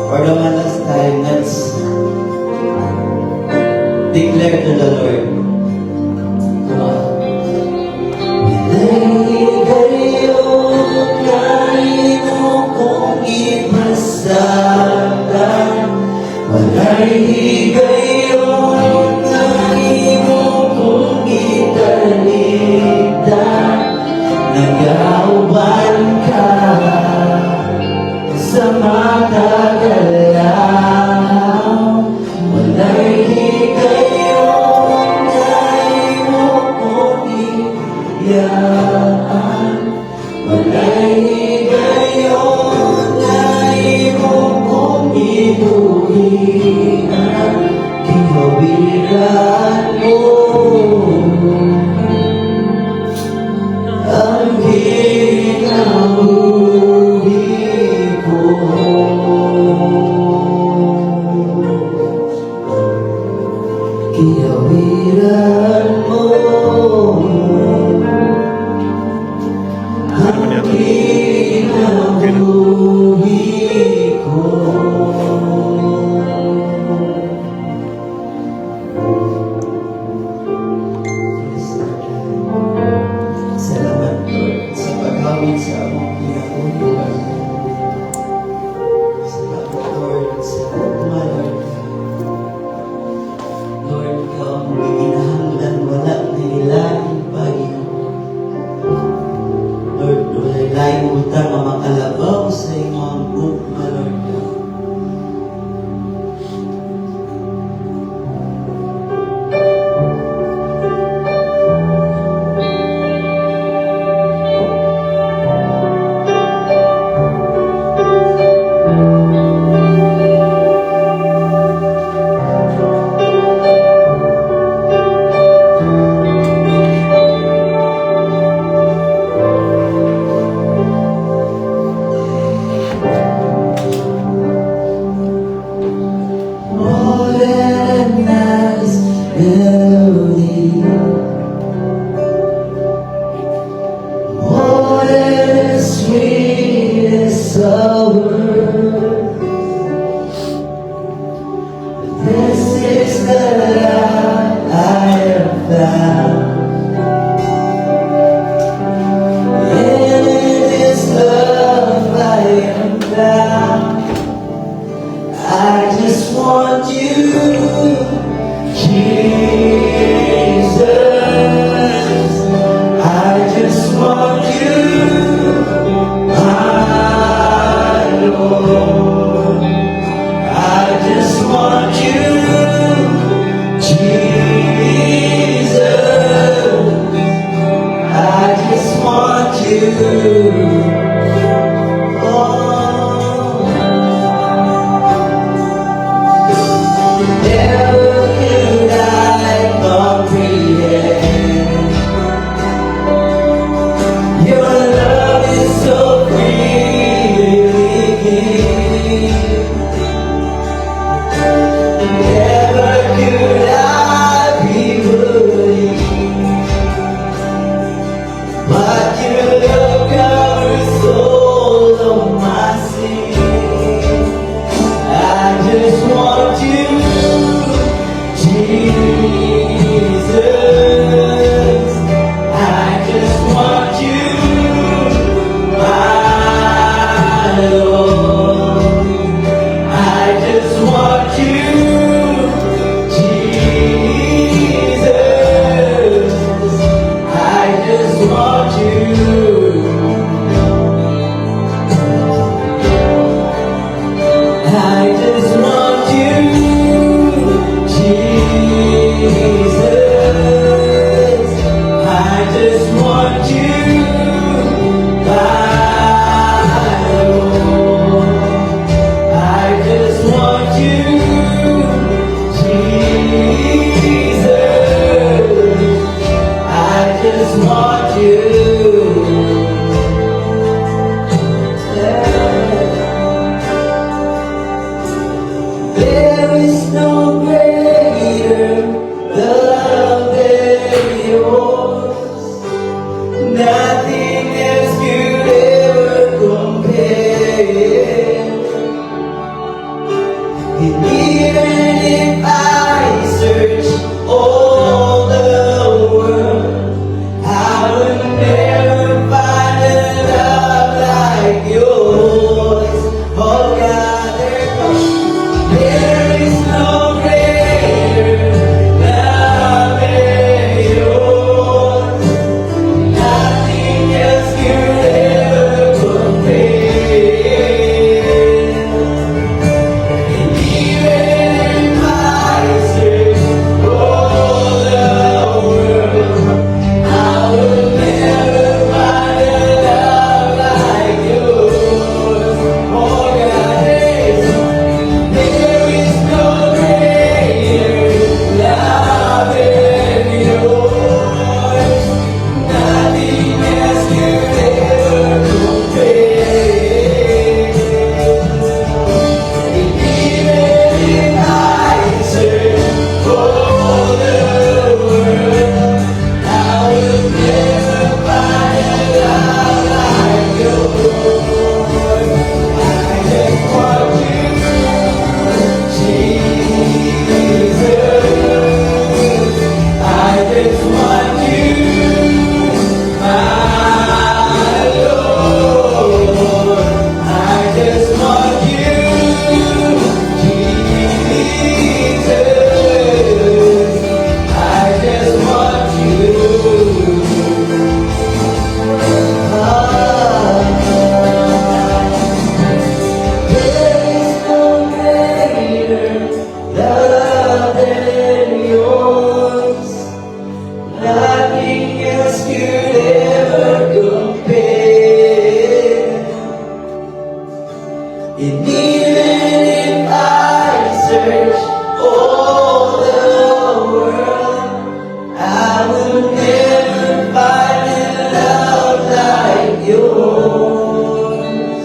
For the one last time, let's declare to the Lord. Come on. Ngayon ay mo kong ipasagan, wala'y higayon ay mo kong italikdan. Nag-auban ka sa matagalaw, wala'y higayon ay mo kong iyaan. Wala'y higayon ay mo kong inuwian. Kinawiran mo ang kinabuhi ko. Kinawiran mo ang kinabuhi ko. Salamat, Lord, sa paghawid sa among kinabuhi. Salamat, Lord, sa pagmamahal. Lord, ikaw ang ginahanglan, wala na ilaing Panginoon. Lord, wala ilaing utang ang makalabaw sa imong bukma, Lord. More than a nice melody, more than the sweetest of words. This is the life I have found. In this love I am found. I just want you, Jesus. I just want you, my Lord. I just want you, Jesus. I just want you. Never could I comprehend. Your love is so freely given. And even if I search all the world, I will never find a love like yours.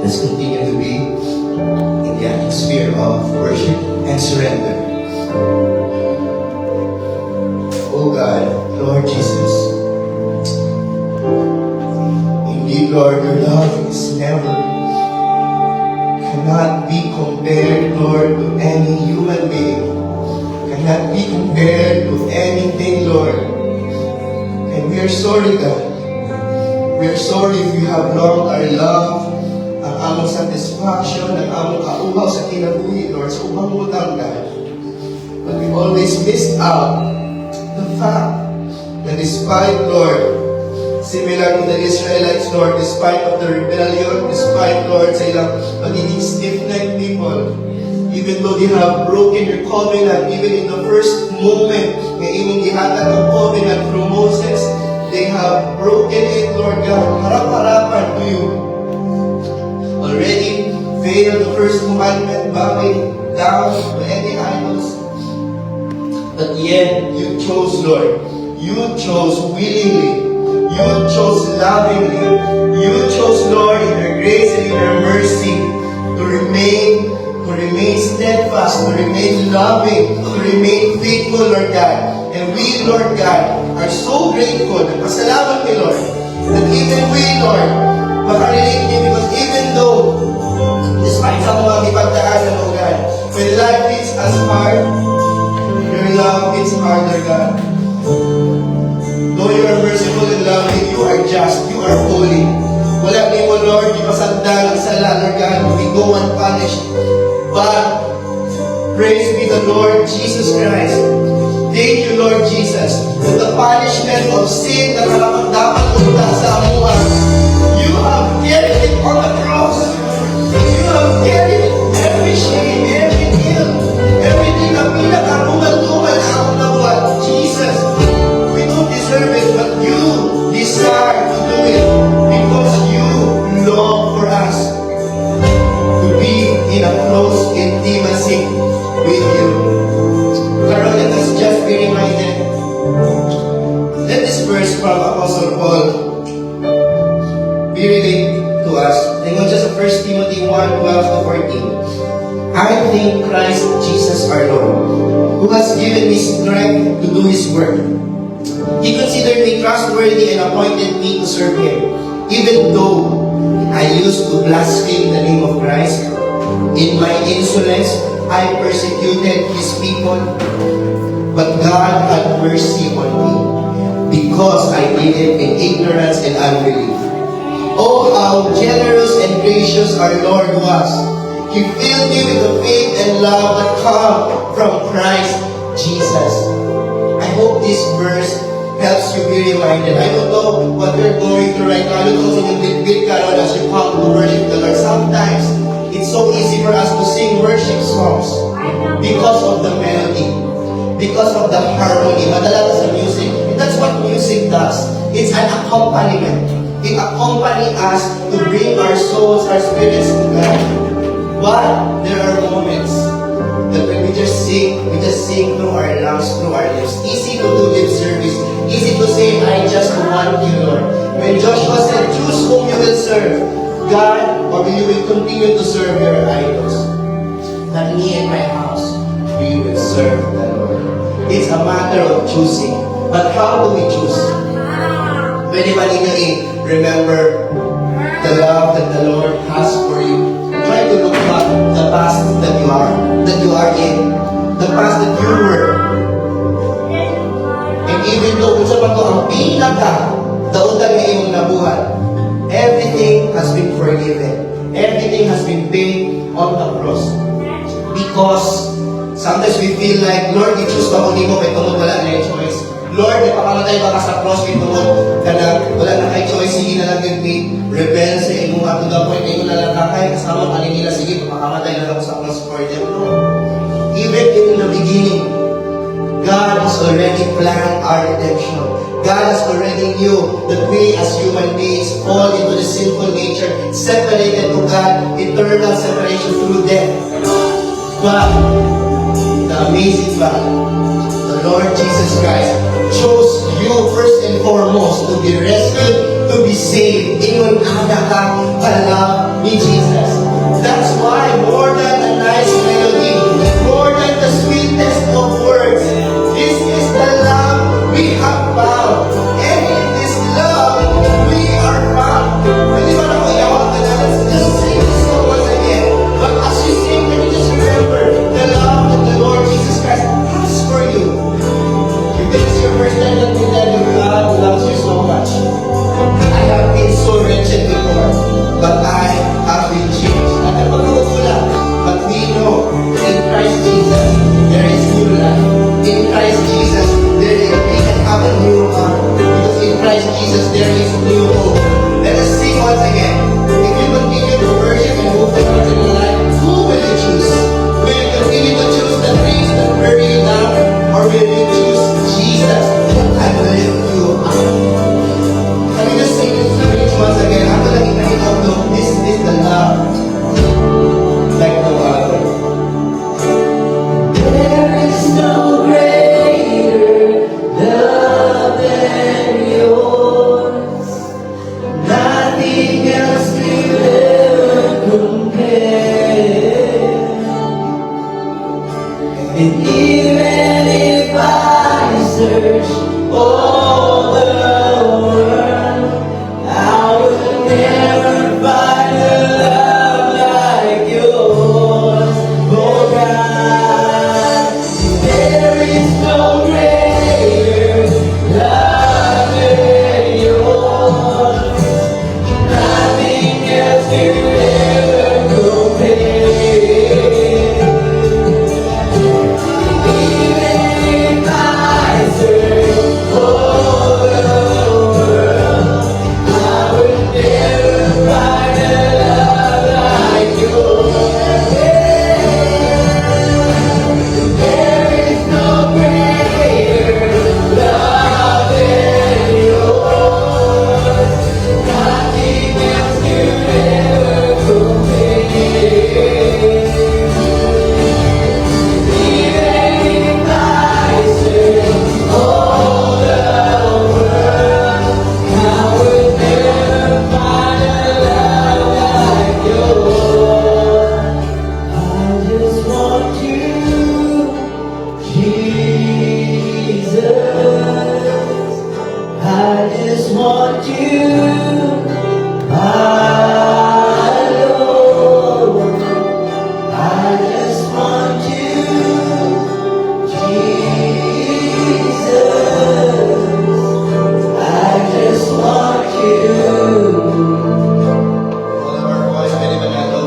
Let's continue to be in the atmosphere of worship and surrender. Oh God, Lord Jesus, indeed, Lord, your love is never, cannot be compared, Lord, to any human being, cannot be compared to anything, Lord. And we are sorry, God. We are sorry if we have wronged our love, ang among satisfaction, ang among kauhaw sa kinabuhi, Lord, sa ubang butang, God. But we always missed out the fact that despite, Lord, similar to the Israelites, Lord, despite of the rebellion, despite, Lord, sa ilang magiging stiff-necked people, even though they have broken your covenant, even in the first moment, na imong gihatag ang covenant from Moses, they have broken it, Lord God, harap-harapan to you. Already failed the first commandment, bowing down to any idols. But yet, you chose, Lord. You chose willingly. You chose lovingly. You chose, Lord, in your grace and in your mercy to remain steadfast, to remain loving, to remain faithful, Lord God. And we, Lord God, are so grateful. Pasalamat ni Lord, that even we, Lord, makarelate niyo because even though, despite sa mga ipagdaanan, oh God, when life hits us hard, your love hits harder, God. Though you are merciful and loving, you are just, you are holy. Wala ni mo, Lord, di pasagdan ang sala, Lord God, we go unpunished. But, praise be the Lord Jesus Christ. Thank you, Lord Jesus, that the punishment of sin na dapat punta sa amuha, you have carried it on the cross. You have carried every shame, every guilt, everything na pinakarumal-tumal sa akong nabuhat. Jesus, we don't deserve it, but you desire to do it because you long for us to be in a close intimacy with you. Karon, let us just be reminded. Let this verse from Apostle Paul be related to us. Tingnan siya sa 1 Timothy 1:12-14. I thank Christ Jesus our Lord, who has given me strength to do His work. He considered me trustworthy and appointed me to serve Him, even though I used to blaspheme the name of Christ. In my insolence, I persecuted His people, but God had mercy on me, because I did it in ignorance and unbelief. Oh, how generous and gracious our Lord was. He filled me with the faith and love that come from Christ Jesus. I hope this verse helps you be reminded. I don't know what you're going through right now. I don't know if you did karon as you come to worship the Lord. Sometimes, it's so easy for us to sing worship songs because of the melody, because of the harmony. Madala sa music. And that's what music does. It's an accompaniment. It accompanies us to bring our souls, our spirits to God. But there are moments that when we just sing through our lungs, through our lips. Easy to do lip service. Easy to say, I just want you, Lord. When Joshua said, choose whom you will serve, God, or you will continue to serve your idols. Not me and my house, we will serve the Lord. It's a matter of choosing. But how do we choose? Pwede ba ninyo remember the love that the Lord has for you? Try to look back the past that you are in, the past that you were. And even though kung sa to ang dautan nga imong nabuhat, everything has been forgiven. Everything has been paid on the cross. Because sometimes we feel like, Lord, i-choose ba kung di mo, may tungod wala na yung choice. Lord, may pakamatay ba ka sa cross, may tungod ka na, wala na kay choice, sige na lang yun, may rebel sa inyo to the point na inyo na lang kakay, kasama kanin nila, sige, pakamatay na lang sa cross for them. No. Even in the beginning, God has already planned our redemption. God has already knew that we as human beings fall into the sinful nature, separated to God, eternal separation through death. But the amazing fact, the Lord Jesus Christ chose you first and foremost to be rescued, to be saved. Ingon ada ka pala ni Jesus. That's why more than a nice melody, more than the sweetest of words, this is the love we have found. And in this love, we are found. Hindi ba na ko iawag ka na? Just sing this song once again. But as you sing, can you just remember the love that the Lord Jesus Christ has for you? If this is your first time that you tell you God loves you so much. I have been so wretched before, but I have been changed. At pagkakula, but we know in Christ Jesus there is new life. In Christ Jesus we can have a new heart. Because in Christ Jesus there is new hope. Let us sing once again. If you continue to worship and move forward in your life, who will you choose? Will you continue to choose the things that hurry you down, or will you choose Jesus? I will lift you up. Can we just sing this bridge once again? Ako lang itanong of look, this is the love like no other. There is no greater love than yours. Nothing else could ever compare. And even if I search all the world, I will never find a love like yours. Oh God, there is no greater love than yours. Nothing else could ever compare. Even if I search all the world, I will never find a love like yours. There is no greater love than yours. Nothing else could ever compare. Even if I search all the world, I will never find a love like yours. I just want you, Jesus. I just want you, my Lord. I just want you, Jesus. I just want you. All of our voice, pwede ba natin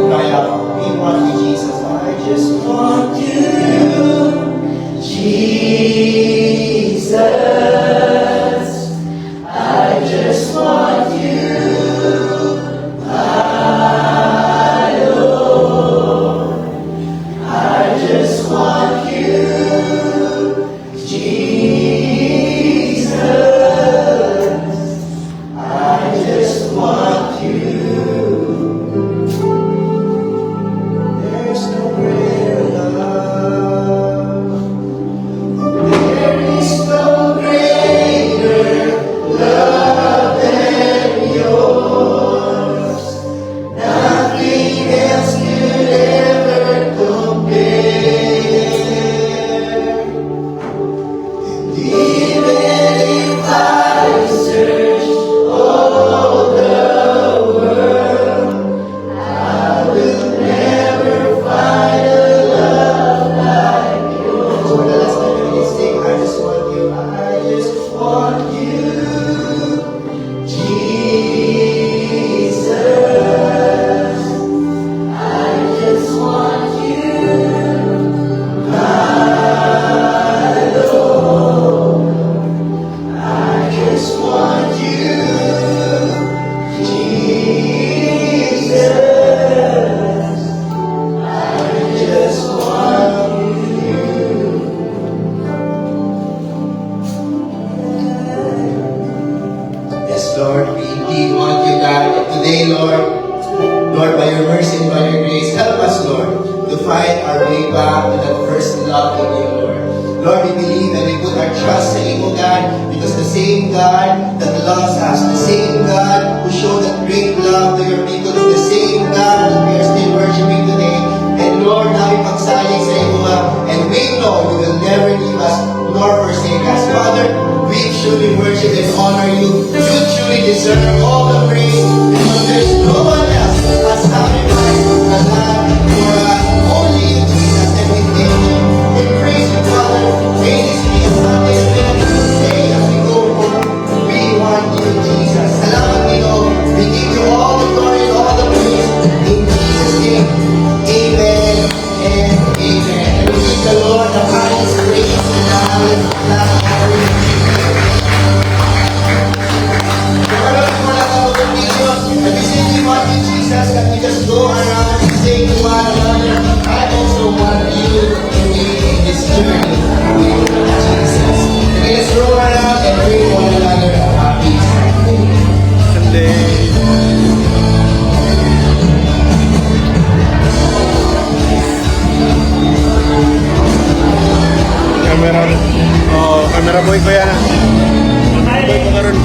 cry out, we want you, Jesus. I just Want you, Jesus. I just want Yes, Lord, we indeed want you, God. And today, Lord, by your mercy and by your grace, help us, Lord, to find our way back to that first love in you, Lord. Lord, we believe and we put our trust in you, God, because the same God that loves us, the same God who showed that great love to your people, is the same God that we are still worshiping today. And Lord, now ipagsalig sa iyo, and we know you will never leave us nor forsake us. Father, we truly worship and honor you. You truly deserve all the praise, because there's no one else has sacrificed the Lamb for us. Only you, Jesus, and we thank you. We praise you, Father. May this be a Sunday that we can say as we go home. We want you, Jesus. Salamat, Pino. We give you all the glory and all the praise. In Jesus' name, amen and amen. And we give the Lord the highest praise and the highest glory. And we say we want you, Jesus, that we just go around and say to one another, I also want you to be in this journey with Jesus. Okay, let's go around and bring one another a happy Sunday. Camera boy ko yan. Boy ko karon.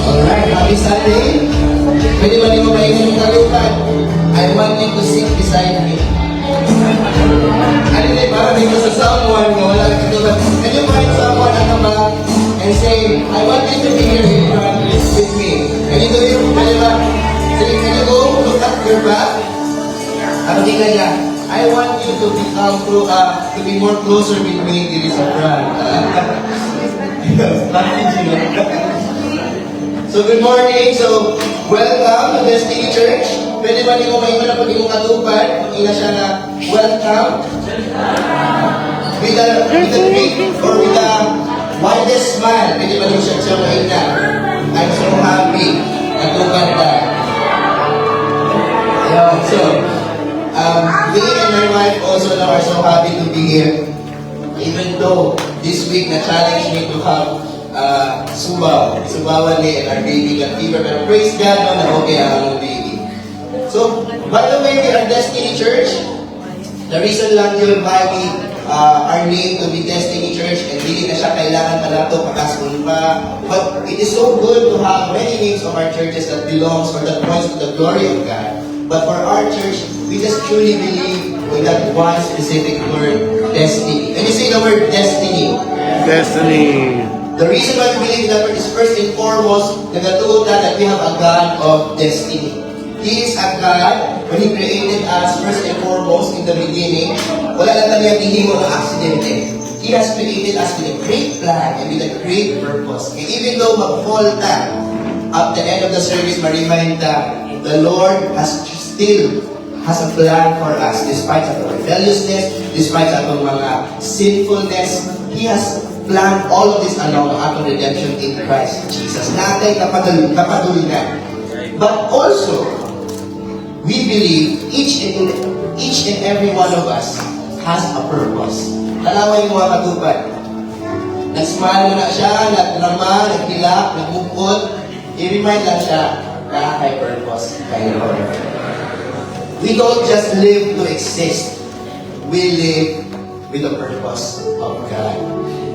Alright, happy Sunday. Pwede ba niyo maingat yung kalupan? I want you to sit beside me. Ano din, parang dito sa someone na wala ka katulad. Can you find someone at the back and say, I want you to be here in front with me. Can you do it? Can you go look at your back? At tingnan niya, I want you to become to be more closer with me dito sa front. So good morning. So welcome to Destiny Church. Pwede ba niyo maingon na pag imong katupan? Ina siya na welcome. With a great or with a widest smile. Pwede ba niyo siya maina? I'm so happy. Katupan ka. Yeah, so me and my wife also now are so happy to be here. Even though this week na-challenge me to have Subawali and our baby got fever, but praise God no, na okay ang baby. So, by the way, we are Destiny Church. The reason lang yun why we our name to be Destiny Church, and hindi na siya kailangan pa na ito pakasun pa. But it is so good to have many names of our churches that belongs or that points to the glory of God. But for our church, we just truly believe with that one specific word, destiny. Can you say the word destiny? Destiny. The reason why we believe that word is first and foremost, nagatuutan that we have a God of destiny. He is a God, when He created us first and foremost in the beginning, wala lang tayo hihimo ng aksidente. He has created us with a great plan and with a great purpose. And even though mag-fall ta, at the end of the service, ma-remind ta, the Lord still has a plan for us despite our rebelliousness, despite our mga sinfulness. He has planned all of this along our redemption in Christ Jesus. Natay kapadulgan. But also, we believe each and every one of us has a purpose. Talaway mo mga katupad. Nag-smile mo na siya, nagdrama, nagkilap, nagmukod. I-remind lang siya na may purpose kay Lord. We don't just live to exist. We live with the purpose of God.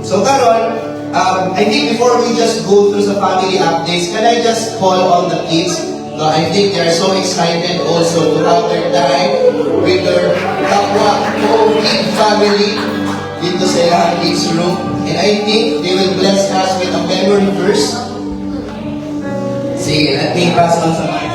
So karon, I think before we just go through the family updates, can I just call on the kids? No, I think they are so excited also to have their time with their kapwa kid family. dito sa ilang kids room. And I think they will bless us with a memory verse. Sige, let me pass on sa mic.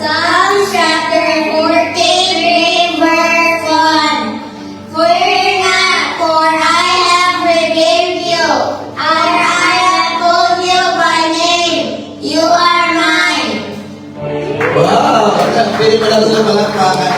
Psalm chapter 14, verse 1. Fear not, for I have redeemed you. I have called you by name. You are mine. Wow! Pwede mo lang sa palakpakan.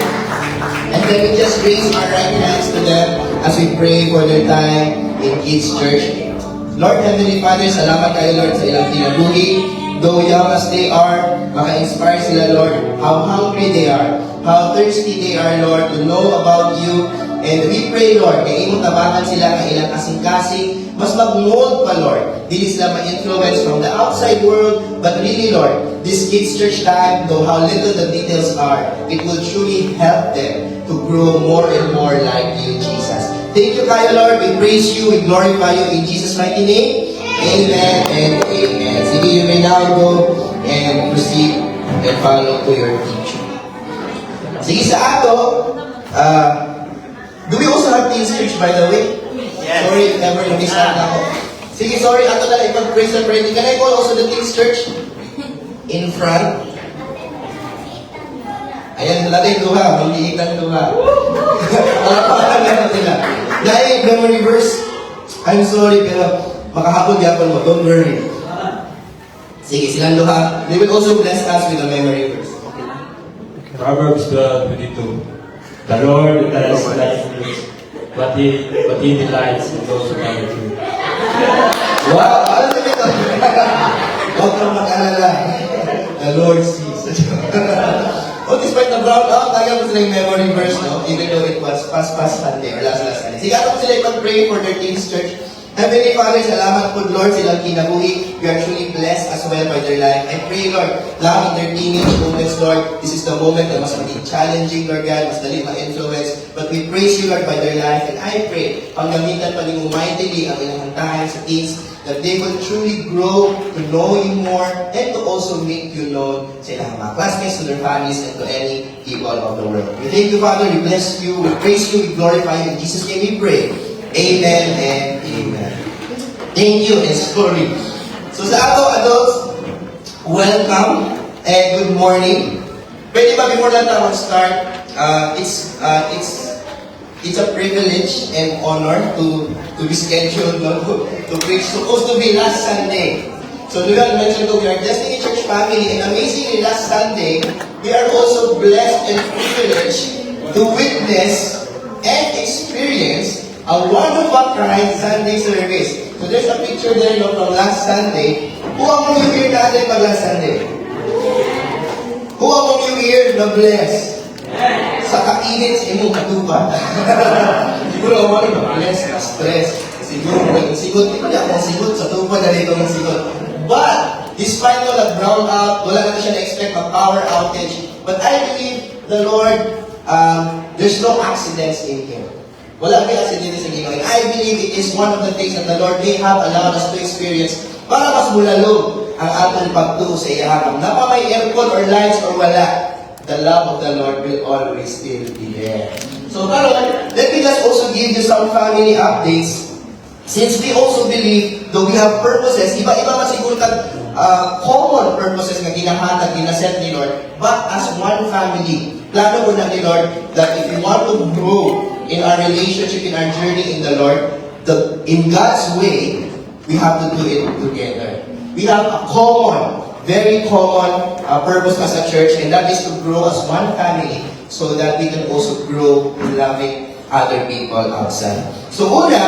And then we just raise our right hands to them as we pray for their time in Kids Church. Lord Heavenly Father, salamat kayo Lord sa ilang kinabuhi. Though young as they are, maka-inspire sila Lord, how hungry they are, how thirsty they are Lord to know about you. And we pray Lord, kay imong tabakan sila ng ilang kasing-kasing, mas mag-mold pa Lord. Dili sila ma-influence from the outside world, but really Lord, this Kids Church time, though how little the details are, it will truly help them to grow more and more like you, Jesus. Thank you kayo Lord, we praise you, we glorify you in Jesus' mighty name. Amen and amen. Sige, you may now go and proceed and follow to your teacher. Sige sa ato, do we also have Teens Church by the way? Yes. Sorry if ever na-miss out ako. Sige, sorry, ato na lang ipag-praise and pray. Can I call also the Teens Church? In front. Ayan, natin duha, maliit ang duha. Palapakan na sila. Dahil memory verse, I'm sorry, pero makahapon yapon mo, don't worry. Sige, silang duha. They will also bless us with a memory verse. Proverbs 12:22. The Lord does like this, but he delights in those who are true. Wow! Alam mo ito? Huwag kang mag-alala. The Lord sees. Oh, despite the brown out, taga mo sila yung memory verse, no? Even though it was past Sunday or last Sunday. Sige, atong sila ipag-pray for their Teens Church. Heavenly Father, salamat po Lord silang kinabuhi. We are truly blessed as well by their life. I pray Lord, lang in their teenage moments Lord, this is the moment na mas maging challenging Lord God, mas dali ma-influence. But we praise you Lord by their life. And I pray, panggamitan pa rin mightily ang ilang hantahan sa teens, that they will truly grow to know you more and to also make you known sa ilang mga classmates, to their families, and to any people of the world. We thank you Father, we bless you, we praise you, we glorify you. In Jesus' name we pray. Amen and amen. Thank you and sorry. So sa ato adults, welcome and good morning. Pwede ba before lang tayo mag-start, it's a privilege and honor to be scheduled to preach. Supposed to be last Sunday. So do not mention to we are Destiny Church family, and amazingly last Sunday, we are also blessed and privileged to witness and experience a one-of-a-kind Sunday service. So there's a picture there from last Sunday. Who among you here natin pag last Sunday? Who among you here na bless? Sa kainit sa imong katupa. Siguro ako na bless na stress. Siguro mo sigot. Hindi ako sigot sa tupa na dito ng sigot. But, despite all that brown out, wala natin siya na-expect a power outage. But I believe the Lord, there's no accidents in Him. Wala may accident sa Ginoo. I believe it is one of the things that the Lord may have allowed us to experience para mas bulalog ang atong pagtuo sa iyahang. Napa may aircon or lights or wala, the love of the Lord will always still be there. So, karon, let me just also give you some family updates. Since we also believe, though we have purposes, iba-iba man siguro common purposes na ginahatag, ginaset ni Lord, but as one family, plano ko na ni Lord that if we want to grow in our relationship, in our journey in the Lord, in God's way, we have to do it together. We have a common, very common purpose as a church, and that is to grow as one family so that we can also grow in loving other people outside. So una,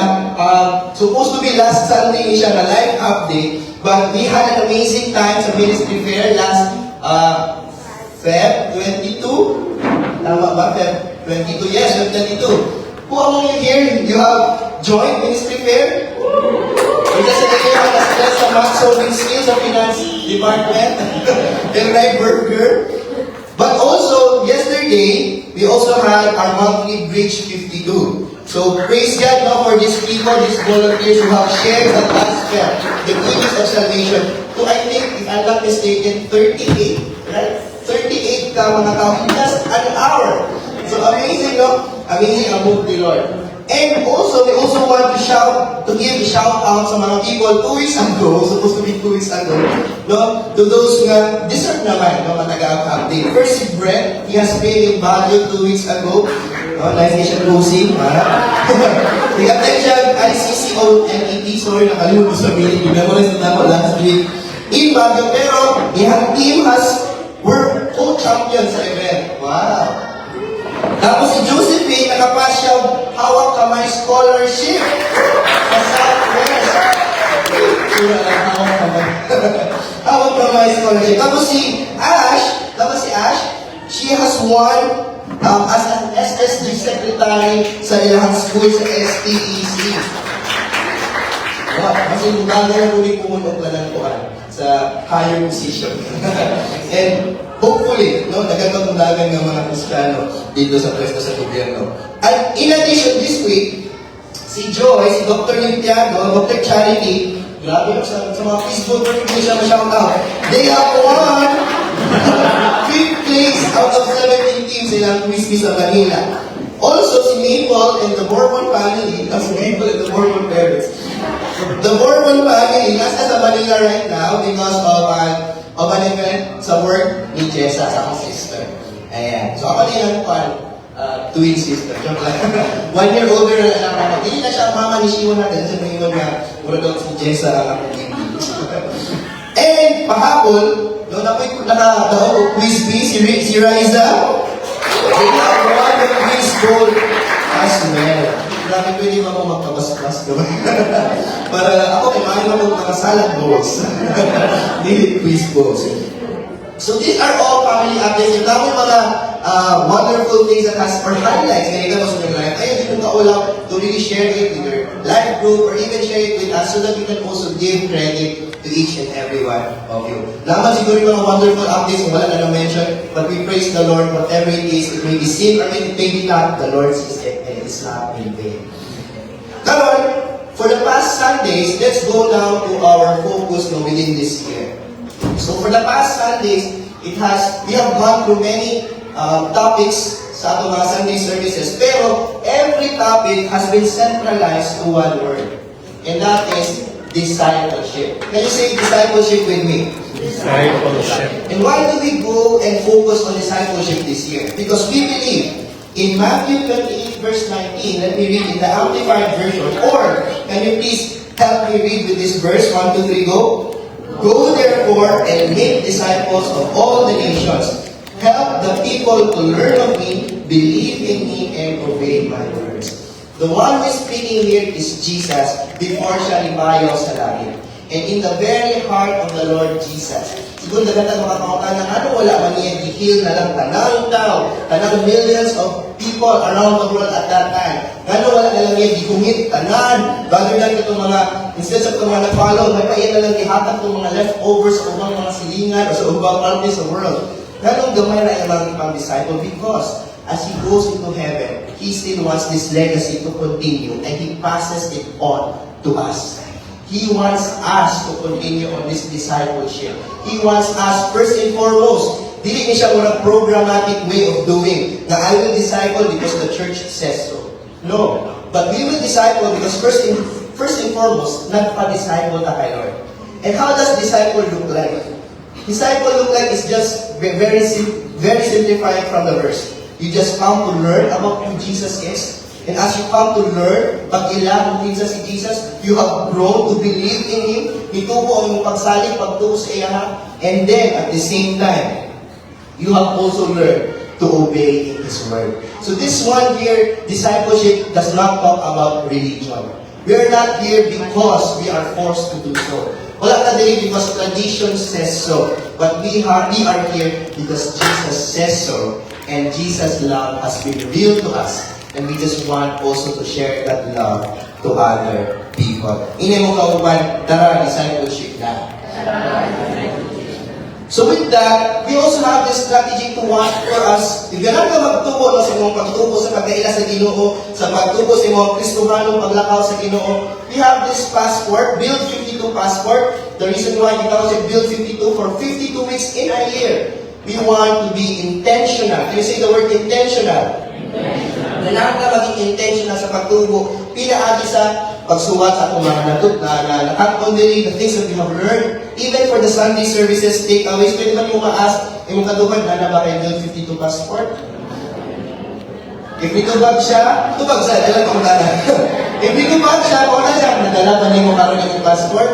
supposed to be last Sunday siya na live update, but we had an amazing time sa ministry fair last Feb 22. Tama ba? Feb 22? Yes, Feb 22. Who among you here, you have joined ministry fair? Or just sa kayo na sa math solving skills sa finance department? And right burger? But also, yesterday, we also had our monthly Bridge 52. So So praise God now for these people, these volunteers who have shared the gospel, the good news of salvation. To I think, if I'm not mistaken, 38, right? 38 ka mga tao in just an hour. So amazing, no? Amazing ang move ni Lord. And also, we also want to give a shout out sa mga people 2 weeks ago, supposed to be 2 weeks ago, no? To those nga deserve naman, no? Mataga-update. First, si Brett, he has been in Baguio 2 weeks ago. No, nice siya closing, ha? Nag-attend siya ICCO NET, sorry, nakalimutan sa meeting. I-memorize na ako last week. In Baguio, pero yung team were co-champions sa event. Wow! Tapos si Josephine, nakapas siya hawak kamay scholarship sa Southwest. Sura lang hawak kamay. Hawak kamay scholarship. Tapos si Ash, she has won as an SSG secretary sa ilang school sa STEC. Wow, kasi bagay na ulit pumunok na lang sa higher position. And hopefully, no, nagkakatulagan ng mga Kristiyano dito sa pwesto sa gobyerno. And in addition, this week, si Joy, si Dr. Limpiado, Dr. Charity, grabe sa mga Facebook, hindi siya ma-shout out. They have won 5th place out of 17 teams silang quiz sa Manila. Also, si Maple and the Bourbon family, si Maple and the Bourbon parents, the Bourbon family, nasa sa Manila right now because of an event sa work ni Jessa, sa akong sister. Ayan. So, ako din ang twin sister. Joke lang. 1 year older na lang ako. Hindi na siya ang mama ni Shiwa natin. Kasi may iwan nga, mula daw si Jessa ang akong baby. And, pahapon, no, nakadaog o quiz B, si Riza. They have won the quiz gold as well. Grabe, pwede ba akong magpabas-bas naman? Para ako, imahin ako mga salad bowls. Hindi quiz bowls. So these are all family updates. Yung dami mga wonderful things that has or highlights ganito mo sa mga life. Ayun, hindi mo kaulap to really share it with your life group or even share it with us so that we can also give credit to each and every one of you. Laman siguro yung mga wonderful updates kung wala na na-mention, but we praise the Lord whatever it is. It may be sin or maybe not, the Lord sees it and it's not in vain. Karon, for the past Sundays, let's go now to our focus within this year. So for the past Sundays, we have gone through many topics sa ating mga Sunday services, pero every topic has been centralized to one word, and that is discipleship. Can you say discipleship with me? Discipleship. And why do we go and focus on discipleship this year? Because we believe in Matthew 28 verse 19, let me read in the Amplified Version, or can you please help me read with this verse, 1, 2, 3, go? Go therefore and make disciples of all the nations. Help the people to learn of me, believe in me, and obey my words. The one who is speaking here is Jesus before siya limayaw sa langit. And in the very heart of the Lord Jesus, siguro dagat ang mga kautan na ano wala man niya di-heal na lang tanang tao, tanang millions of people around the world at that time. Gano wala na lang niya di-humit tanan, bago lang itong mga, instead of itong mga nag-follow, may payan na lang dihatag itong mga leftovers sa ubang mga silingan o sa ubang parties of the world. Ganong gamay na yung mga ibang disciple because as he goes into heaven, he still wants this legacy to continue and he passes it on to us. He wants us to continue on this discipleship. He wants us, first and foremost, dili niya siya muna programmatic way of doing na I will disciple because the church says so. No. But we will disciple because first and foremost, nagpa-disciple na kay Lord. And how does disciple look like? Disciple look like is just very simplified from the verse. You just come to learn about who Jesus is. And as you come to learn, pag-ilang kung si Jesus, you have grown to believe in Him. Itubo ang iyong pagsalig, pagtuo sa iya. And then, at the same time, you have also learned to obey in His word. So this one here, discipleship does not talk about religion. We are not here because we are forced to do so. Wala ka din because tradition says so. But we are here because Jesus says so. And Jesus' love has been revealed to us. And we just want also to share that love to other people. Ine mo kauban, tara, discipleship na. So with that, we also have this strategy to want for us, if ganun ka magtubo no, sa imong pagtubo sa pagkaila sa Ginoo, sa pagtubo sa imong Kristohanong paglakaw sa Ginoo, we have this passport, Build 52 passport. The reason why we call it Build 52 for 52 weeks in a year. We want to be intentional. Can you say the word intentional? Kailangan ka maging intentional sa pagtubo. Pinaagi sa pagsuwat sa atong mga not only the things that we have learned, even for the Sunday services, takeaways, pwede ba mo ma-ask, imong katubag na ba kayo Build 52 passport? If nitubag siya, tubag siya, dala kong dala. If nitubag siya, kung na siya, nadala ba niyo karoon yung passport?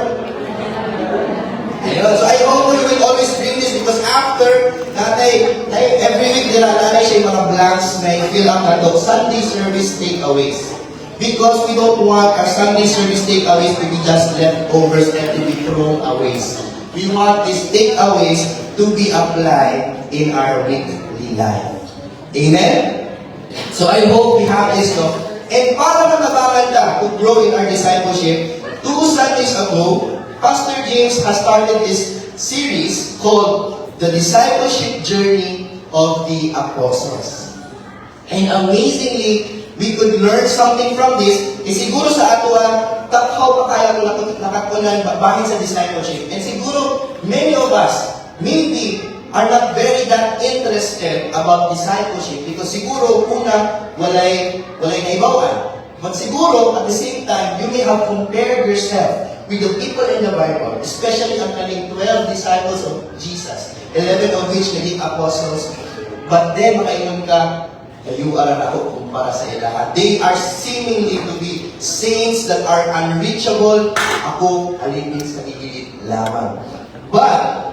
Ayun. So I hope you will always bring this because after, every week nilalagay siya yung mga blanks na i-fill up na ito, Sunday service takeaways. Because we don't want our Sunday service takeaways to be just leftovers and to be thrown away. We want these takeaways to be applied in our weekly life. Amen? So I hope we have this, no? And para matabangan ka to grow in our discipleship, 2 Sundays ago, Pastor James has started this series called The Discipleship Journey of the Apostles. And amazingly, we could learn something from this. Siguro sa ato takhaw pa kaya ko nakakunan bahin sa discipleship. And siguro, many of us, maybe, are not very that interested about discipleship because siguro, una, walay naibawan. But siguro, at the same time, you may have compared yourself with the people in the Bible, especially ang kaning 12 disciples of Jesus, 11 of which naging apostles. But then, makaingon ka, kayo aran ako kumpara sa ilaha. They are seemingly to be saints that are unreachable. Ako, alipin sa gigilid lamang. But,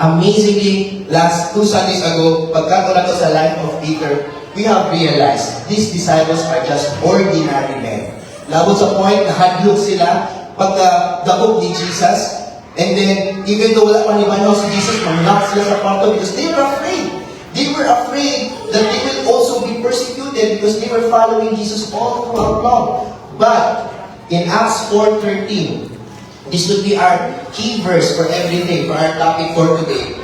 amazingly, last 2 Sundays ago, pagkatula to sa life of Peter, we have realized these disciples are just ordinary men. Labot sa point na hadlok sila pagkadakop ni Jesus. And then, even though wala pa ni Manaw si Jesus, mamlock sila sa kwarto because they were afraid. They were afraid that they will also be persecuted because they were following Jesus all throughout long. But, in Acts 4:13, this would be our key verse for everything, for our topic for today.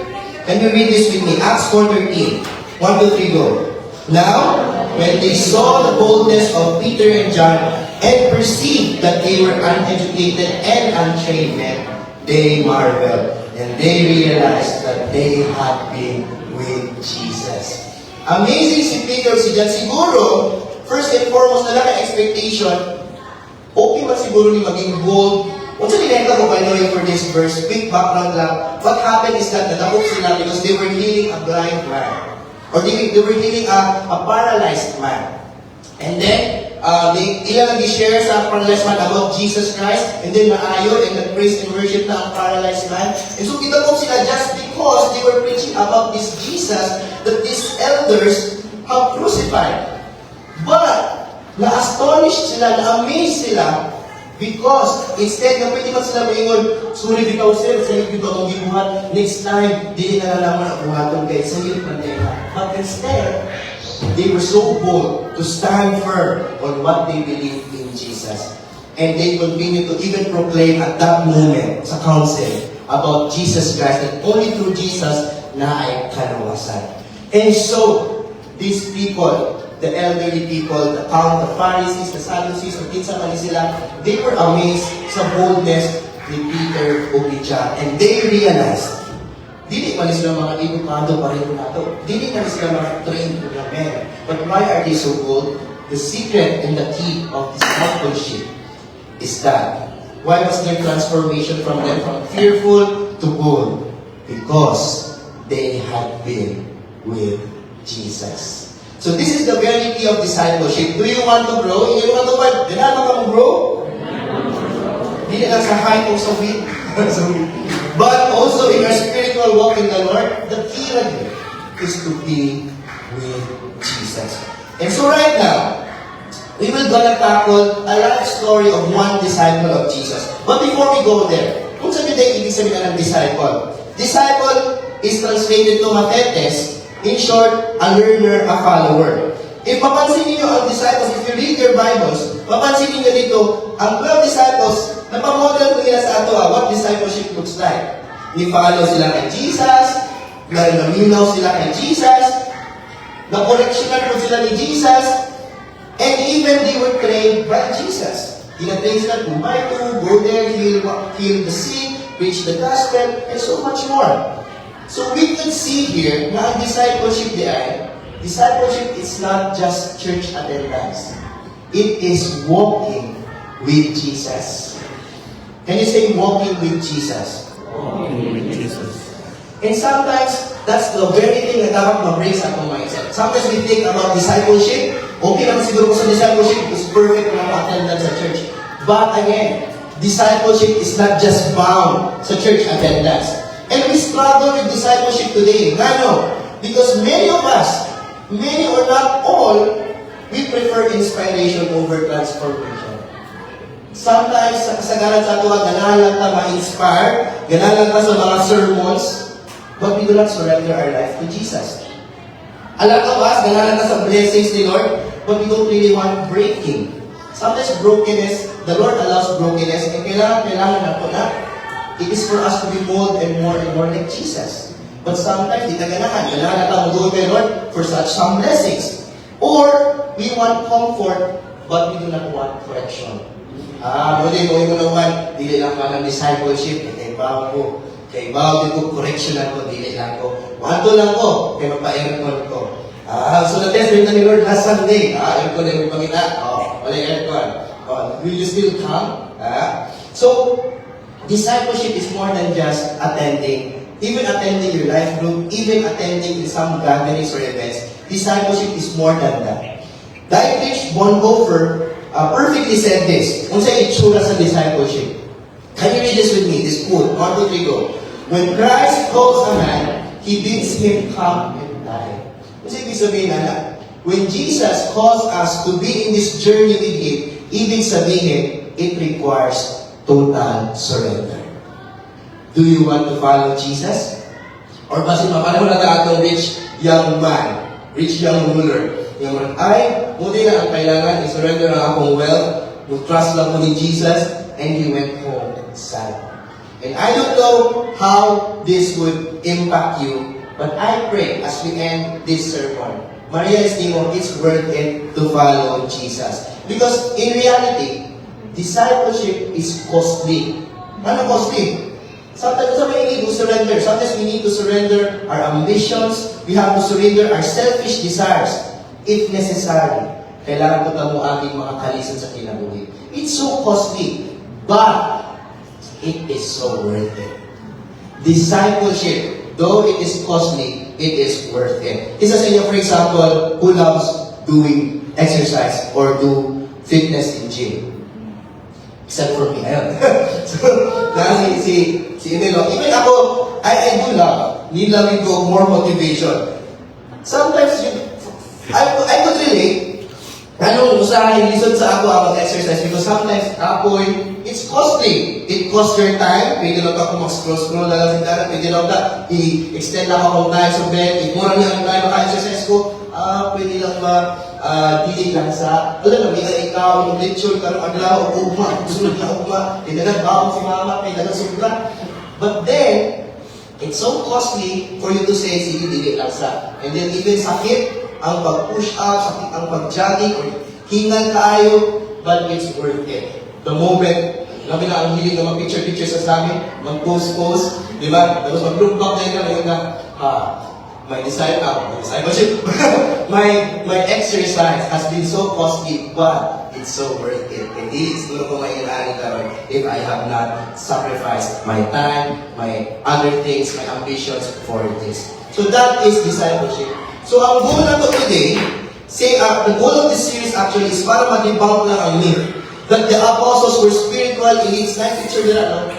Can you read this with me? Acts 4:13. 1, 2, 3, go. Now, when they saw the boldness of Peter and John and perceived that they were uneducated and untrained men, they marveled and they realized that they had been with Jesus. Amazing si Peter, si John. Siguro, first and foremost, na lang ang expectation, okay ba siguro ni maging bold? What's the name ko by knowing for this verse? Quick background lang. What happened is that nadakop sila because they were healing a blind man. Or they were healing a paralyzed man. And then, ilang nag-share sa paralyzed man about Jesus Christ, and then naayo and nag-praise and worship na ang paralyzed man. And so, kinakop sila just because they were preaching about this Jesus that these elders have crucified. But, na-astonished sila, na-amazed sila, because instead na pwede man sila maingon, sorry bitaw sir, sa iyo bitaw mong gibuhat, next time, di na nalaman ang buhaton kayo, sa iyo man kayo. But instead, they were so bold to stand firm on what they believe in Jesus. And they continue to even proclaim at that moment sa council about Jesus Christ, that only through Jesus na ay kanawasan. And so, these people, the elderly people, the Pharisees, the Sadducees, the kinsa man sila, they were amazed sa boldness ni Peter o ni John. And they realized, dili man sila mga edukado pareho nato. Dili man sila mga trained na men. But why are they so bold? The secret and the key of discipleship is that why was their transformation from them from fearful to bold? Because they had been with Jesus. So this is the very key of discipleship. Do you want to grow? You want to what? Dinaman ka mo grow? Hindi lang sa height o sa weight. But also in our spiritual walk in the Lord, the key is to be with Jesus. And so right now, we will gonna tackle a life story of one disciple of Jesus. But before we go there, kung sabi tayo ibig sabihin ng disciple? Disciple is translated to matetes. In short, a learner, a follower. If mapansin niyo ang disciples, if you read your Bibles, mapansin niyo dito, ang 12 disciples, napamodel ko nila sa ato what discipleship looks like. Ni-follow sila kay Jesus, naminaw sila kay Jesus, na-correctional po sila ni Jesus, and even they were trained by Jesus. Ina-train sila to go there, heal the sick, preach the gospel, and so much more. So we can see here na ang discipleship is not just church attendance. It is walking with Jesus. Can you say walking with Jesus? And sometimes, that's the very thing na dapat ma-bring sa atong mindset. Sometimes we think about discipleship. Okay lang siguro sa discipleship, is perfect na attendance sa church. But again, discipleship is not just bound sa church attendance. And we struggle with discipleship today. Ano? Because many of us, many or not all, we prefer inspiration over transformation. Sometimes, sa kasagaran sa ato, ganahan lang ta ma-inspire, ganahan lang ta sa mga sermons, but we do not surrender our life to Jesus. A lot of us, ganahan lang ta sa blessings ni Lord, but we don't really want breaking. Sometimes brokenness, the Lord allows brokenness, and kailangan na po na, it is for us to be molded and more like Jesus. But sometimes, di na ganahan na ta mag-go kay Lord for such some blessings. Or, we want comfort, but we do not want correction. Muli mo naman, dili lang ka ng discipleship, kay bago ko, kay bago ko, correction lang ko, dili lang ko. Wanto lang ko, kay magpa-aircon ko. So the test na ni Lord last Sunday, aircon na yung pangita, wala yung aircon. Will you still come? So, discipleship is more than just attending. Even attending your life group, even attending some gatherings or events, discipleship is more than that. Dietrich Bonhoeffer perfectly said this. Kung sa itsura sa discipleship. Can you read this with me? This quote. 1, 2, 3, go. When Christ calls a man, He bids him come and die. Kasi ibig sabihin na, when Jesus calls us to be in this journey with Him, ibig sabihin, it requires total surrender. Do you want to follow Jesus? Or kasi mapanahon na atong rich young man, rich young ruler, yung man, ay, hindi na ang kailangan, i-surrender na akong wealth, trust lang ko ni Jesus, and he went home sad. And I don't know how this would impact you, but I pray as we end this sermon, Maria Estimo, it's worth it to follow Jesus. Because in reality, discipleship is costly. Ano costly? Sometimes we need to surrender. Sometimes we need to surrender our ambitions. We have to surrender our selfish desires. If necessary, kailangan ko tamo ating mga kalisan sa kinabuhi. It's so costly, but it is so worth it. Discipleship, though it is costly, it is worth it. Isa sa inyo, for example, who loves doing exercise or do fitness in gym? Except for me, ayun. So, si Inelo, even ako, I do love. Need lang ko more motivation. Sometimes, I could relate. Anong usahay, lisod sa ako ang mag-exercise because sometimes, apoy, it's costly. It costs your time. Pwede lang ako mag-scroll na lang sa dara. Pwede lang ka, i-extend lang ako tayo sa bed. Mura niya ang tayo maka-exercise ko. Pwede lang dilig lang sa, alam na, may ikaw, yung lechon, karong adlaw, o ugma, gusto na ugma, tinagan ba si mama, may dagan sobra. But then, it's so costly for you to say, sige, dilig lang sa. And then even sakit, ang pag-push up, sakit ang pag-jogging, or hingal tayo, but it's worth it. The moment, labi na ang hiling na mag-picture-picture sa amin, mag-post-post, di ba? Tapos mag-look back na yun ngayon na, my discipleship, my exercise has been so costly, but it's so worth it. Hindi, siguro ko mailanin karon if I have not sacrificed my time, my other things, my ambitions for this. So that is discipleship. So ang goal na to today, the goal of this series actually is para ma-debunk lang ang myth that the apostles were spiritual elites. Nice picture nila, no?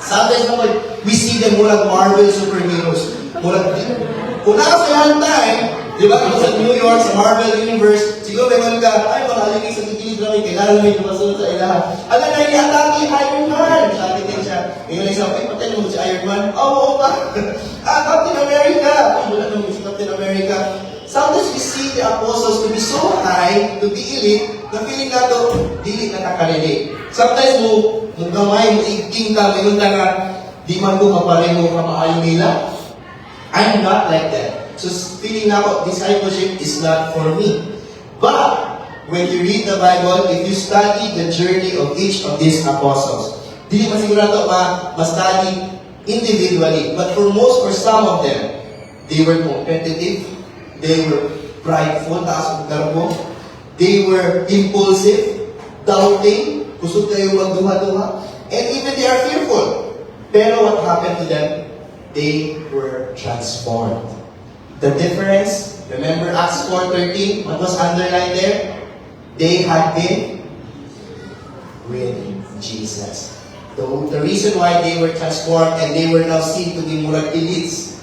Sometimes naman, we see them murag Marvel superheroes. Kung nakasalahan time, di ba, kung sa New York, sa Marvel Universe, siguro may man ka, ay, mga aligay sa gilid namin, kailangan may lumasunod sa ilahan. Alam na, i-atake Iron Man! Sabi din siya, ngayon lang siya, ay, patay naman si Iron Man. Oo ba? Captain America! Ay, wala naman si Captain America. Sometimes we see the apostles to be so high, to be elite, na feeling na to, dili na nakarelate. Sometimes mo gamay, mo igking ka, mayroon ka nga, Di man ko kapareho ka maayo nila. I'm not like that. So feeling na ako, discipleship is not for me. But, when you read the Bible, if you study the journey of each of these apostles, di man sigurado ma-study individually. But for most or some of them, they were competitive, they were prideful, taas ang garbo, they were impulsive, doubting, kusog kayo magduha-duha, and even they are fearful. Pero what happened to them? They were transformed. The difference, remember Acts 4:13, what was underlined there? They had been with Jesus. The reason why they were transformed and they were now seen to be murag elites,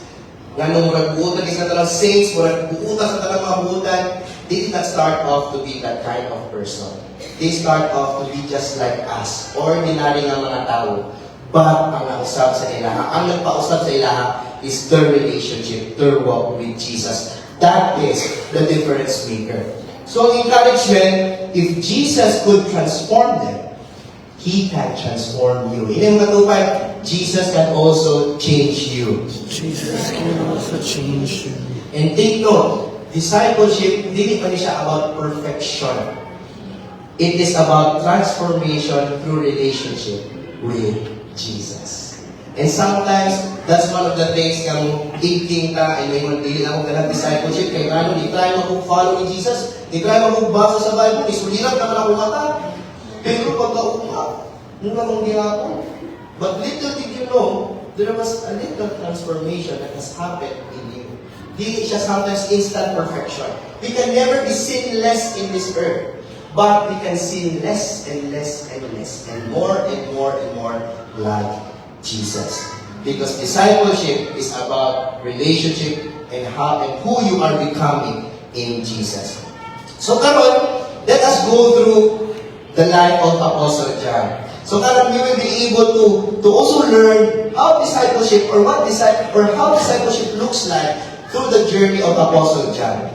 nga nung murag buutan isa talang saints, murag buutan sa talang mga buutan, they did not start off to be that kind of person. They start off to be just like us, ordinary nga mga tao. But ang nausap sa ilaha, ang nagpausap sa ilaha is their relationship, their walk with Jesus. That is the difference maker. So encouragement, if Jesus could transform them, He can transform you. Hindi mo matupad, Jesus can also change you. Jesus can also change you. And take note, discipleship, hindi pa siya about perfection. It is about transformation through relationship with Jesus. And sometimes, that's one of the things nga mong thinking ka, and may dili na akong ganang discipleship, kaya ano, di try mo kong follow ni Jesus, di try mo kong basa sa Bible, isuliran naman ako mata. Pero pagka-uma, nung akong ginagawa. But little did you know, there was a little transformation that has happened in you. Di siya sometimes instant perfection. We can never be sinless in this earth. But we can sin less and less and less and more and more and more like Jesus. Because discipleship is about relationship and how and who you are becoming in Jesus. So karon, let us go through the life of Apostle John. So karon we will be able to also learn how discipleship or how discipleship looks like through the journey of Apostle John.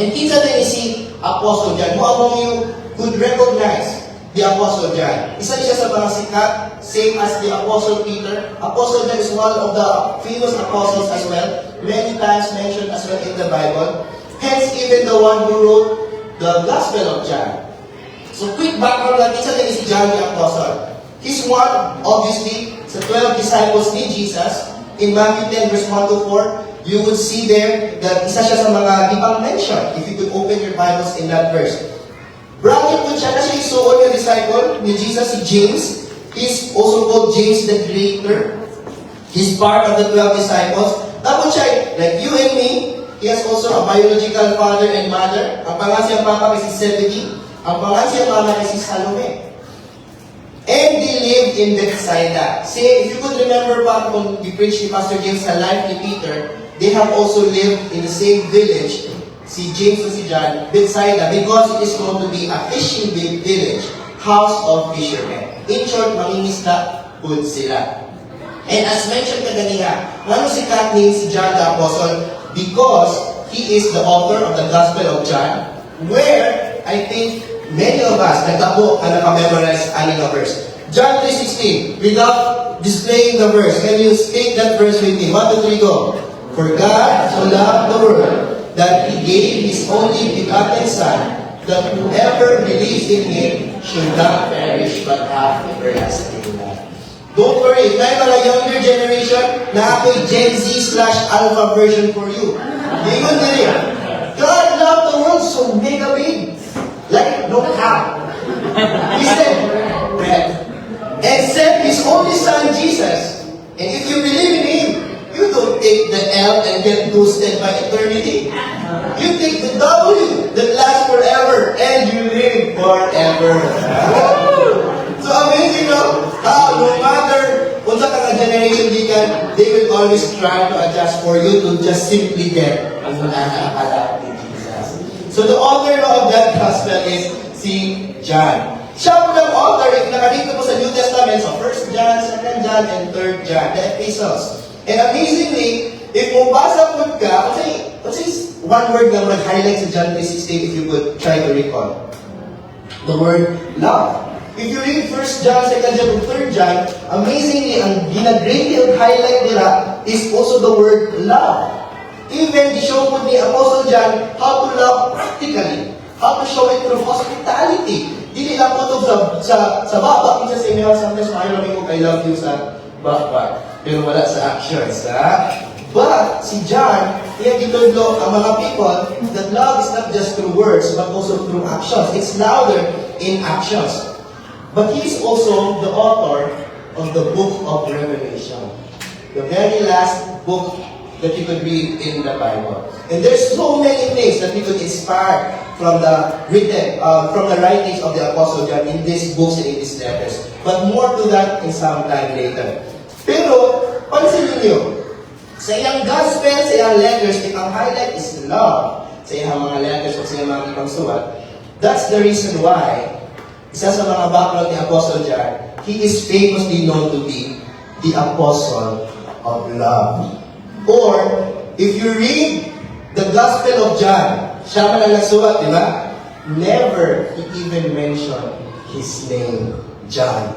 And kinsa din si Apostle John? Who among you could recognize the Apostle John? Isa siya sa mga sikat, same as the Apostle Peter. Apostle John is one of the famous apostles as well, many times mentioned as well in the Bible. Hence, even the one who wrote the Gospel of John. So, quick background lang, isa din si John the Apostle. He's one, obviously, sa 12 disciples ni Jesus. In Matthew 10, verse 1 to 4, you would see there that isa siya sa mga ibang mention, if you could open your Bibles in that verse. Bracket po siya na siya isuon yung disciple ni Jesus, si James. He's also called James the Greater. He's part of the 12 disciples. Tapos siya, like you and me, he has also a biological father and mother. Ang pangalan siyang papa kay si Zebedee. Ang pangalan siyang mama kay si Salome. And they lived in Bethsaida. See, if you could remember pa kung i-preach ni Pastor James sa life ni Peter, they have also lived in the same village, si James and si John, Bethsaida, because it is going to be a fishing village, house of fishermen. In short, mangingisda, good sila. And as mentioned kaganina, ano si Kathleen, si John the Apostle? Because he is the author of the Gospel of John, where I think many of us, nagtabo ang nakamemorize aning na verse. John 3:16, without displaying the verse, can you state that verse with me? 1, 2, 3, go. For God so loved the world that He gave His only begotten Son, that whoever believes in Him should not perish but have everlasting life. Don't worry, if tayo mga younger generation, na ako'y Gen Z/Alpha version for you. Ingon nila, God loved the world so mega big. Like, no how. He said, and sent His only Son, Jesus. And if you believe in Him, you don't take the L and get boosted by eternity. You take the W that lasts forever and you live forever. So amazing, no? No matter kung sa kang generation di ka, they will always try to adjust for you to just simply get ang nakakala ni Jesus. So the author of that gospel is si John. Siya po ng author, if nakarito po sa New Testament, so 1 John, 2 John, and 3 John, the epistles. And amazingly, if mabasa po ka, what's his one word na mag-highlight sa John 3:16 if you could try to recall? The word love. If you read 1 John, 2 John, and 3 John, amazingly, ang gina-great highlight nila is also the word love. Even show po ni Apostle John how to love practically, how to show it through hospitality. Dili lang po ito sa baba. Minsan sa inyo, sometimes mahiraming ko, I love you sa baba. Pero wala sa actions, ha? But si John, niya gitudlo ang mga people that love is not just through words, but also through actions. It's louder in actions. But he is also the author of the book of Revelation. The very last book that you could read in the Bible. And there's so many things that we could inspire from the writings of the Apostle John in these books and in these letters. But more to that in some time later. Pero, pansin niyo, sa iyang gospel, sa iyang letters, if ang highlight is love, sa iyang mga letters o sa iyang mga ipagsulat, that's the reason why, isa sa mga background ni Apostle John, he is famously known to be the Apostle of Love. Or, if you read the Gospel of John, siya man ang nagsulat, di ba? Never he even mentioned his name, John.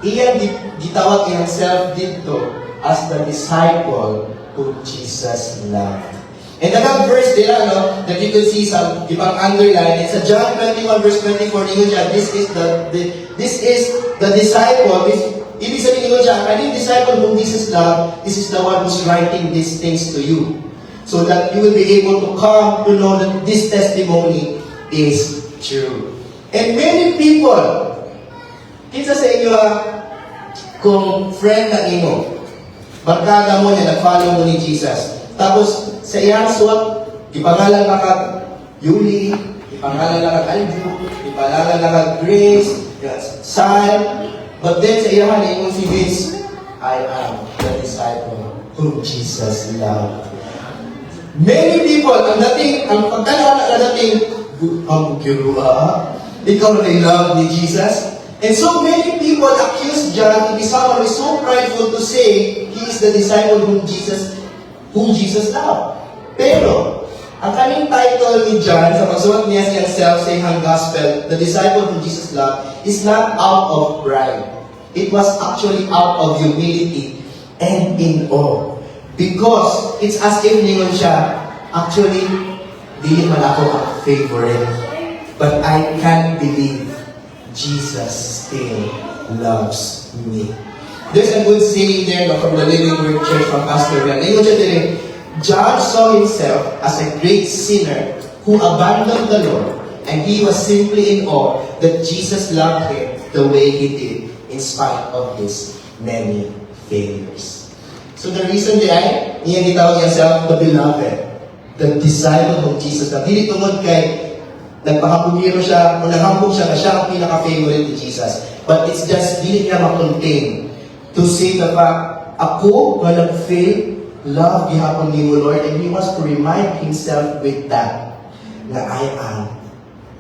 Iyan gitawag himself dito as the disciple whom Jesus loved. And the verse nila, that you could see some ibang underline, it's a John 21 verse 24, ninyo dyan, this is the disciple, ibig sabihin ninyo dyan, kaning disciple whom Jesus loved, this is the one who's writing these things to you. So that you will be able to come to know that this testimony is true. And many people, kinsa sa inyo, kung friend na imo, barkada mo niya, nag-follow mo ni Jesus. Tapos, sa iyang suwat, ipangalan na kag Yuli, ipangalan na kag Andrew, ipangalan na kag Grace, Sam, but then sa iyang imo si Vince, I am the disciple whom Jesus loved. Many people, ang pagkanawa na dating, ang kirua, ikaw na love ni Jesus. And so many people accuse John to be someone who is so prideful to say he is the disciple whom Jesus loved. Pero, ang kaming title ni John sa pagsulat niya sa himself sa iyang gospel, the disciple whom Jesus loved, is not out of pride. It was actually out of humility and in awe. Because it's as if ningon siya, actually, dili man ako ang favorite. But I can't believe Jesus still loves me. There's a good saying there from the Living Word Church from Pastor Ren. John saw himself as a great sinner who abandoned the Lord, and he was simply in awe that Jesus loved him the way he did, in spite of his many failures. So the reason niya gitawag himself the beloved, the disciple of Jesus. Na dili tungod kay nagpakapumiro siya, o naghambog siya na siya ang pinaka-favorite ni Jesus. But it's just, dili niya ma-contain to say the fact, ako nga nag-fail, love gihapon ni mo, Lord, and he wants to remind himself with that, na I am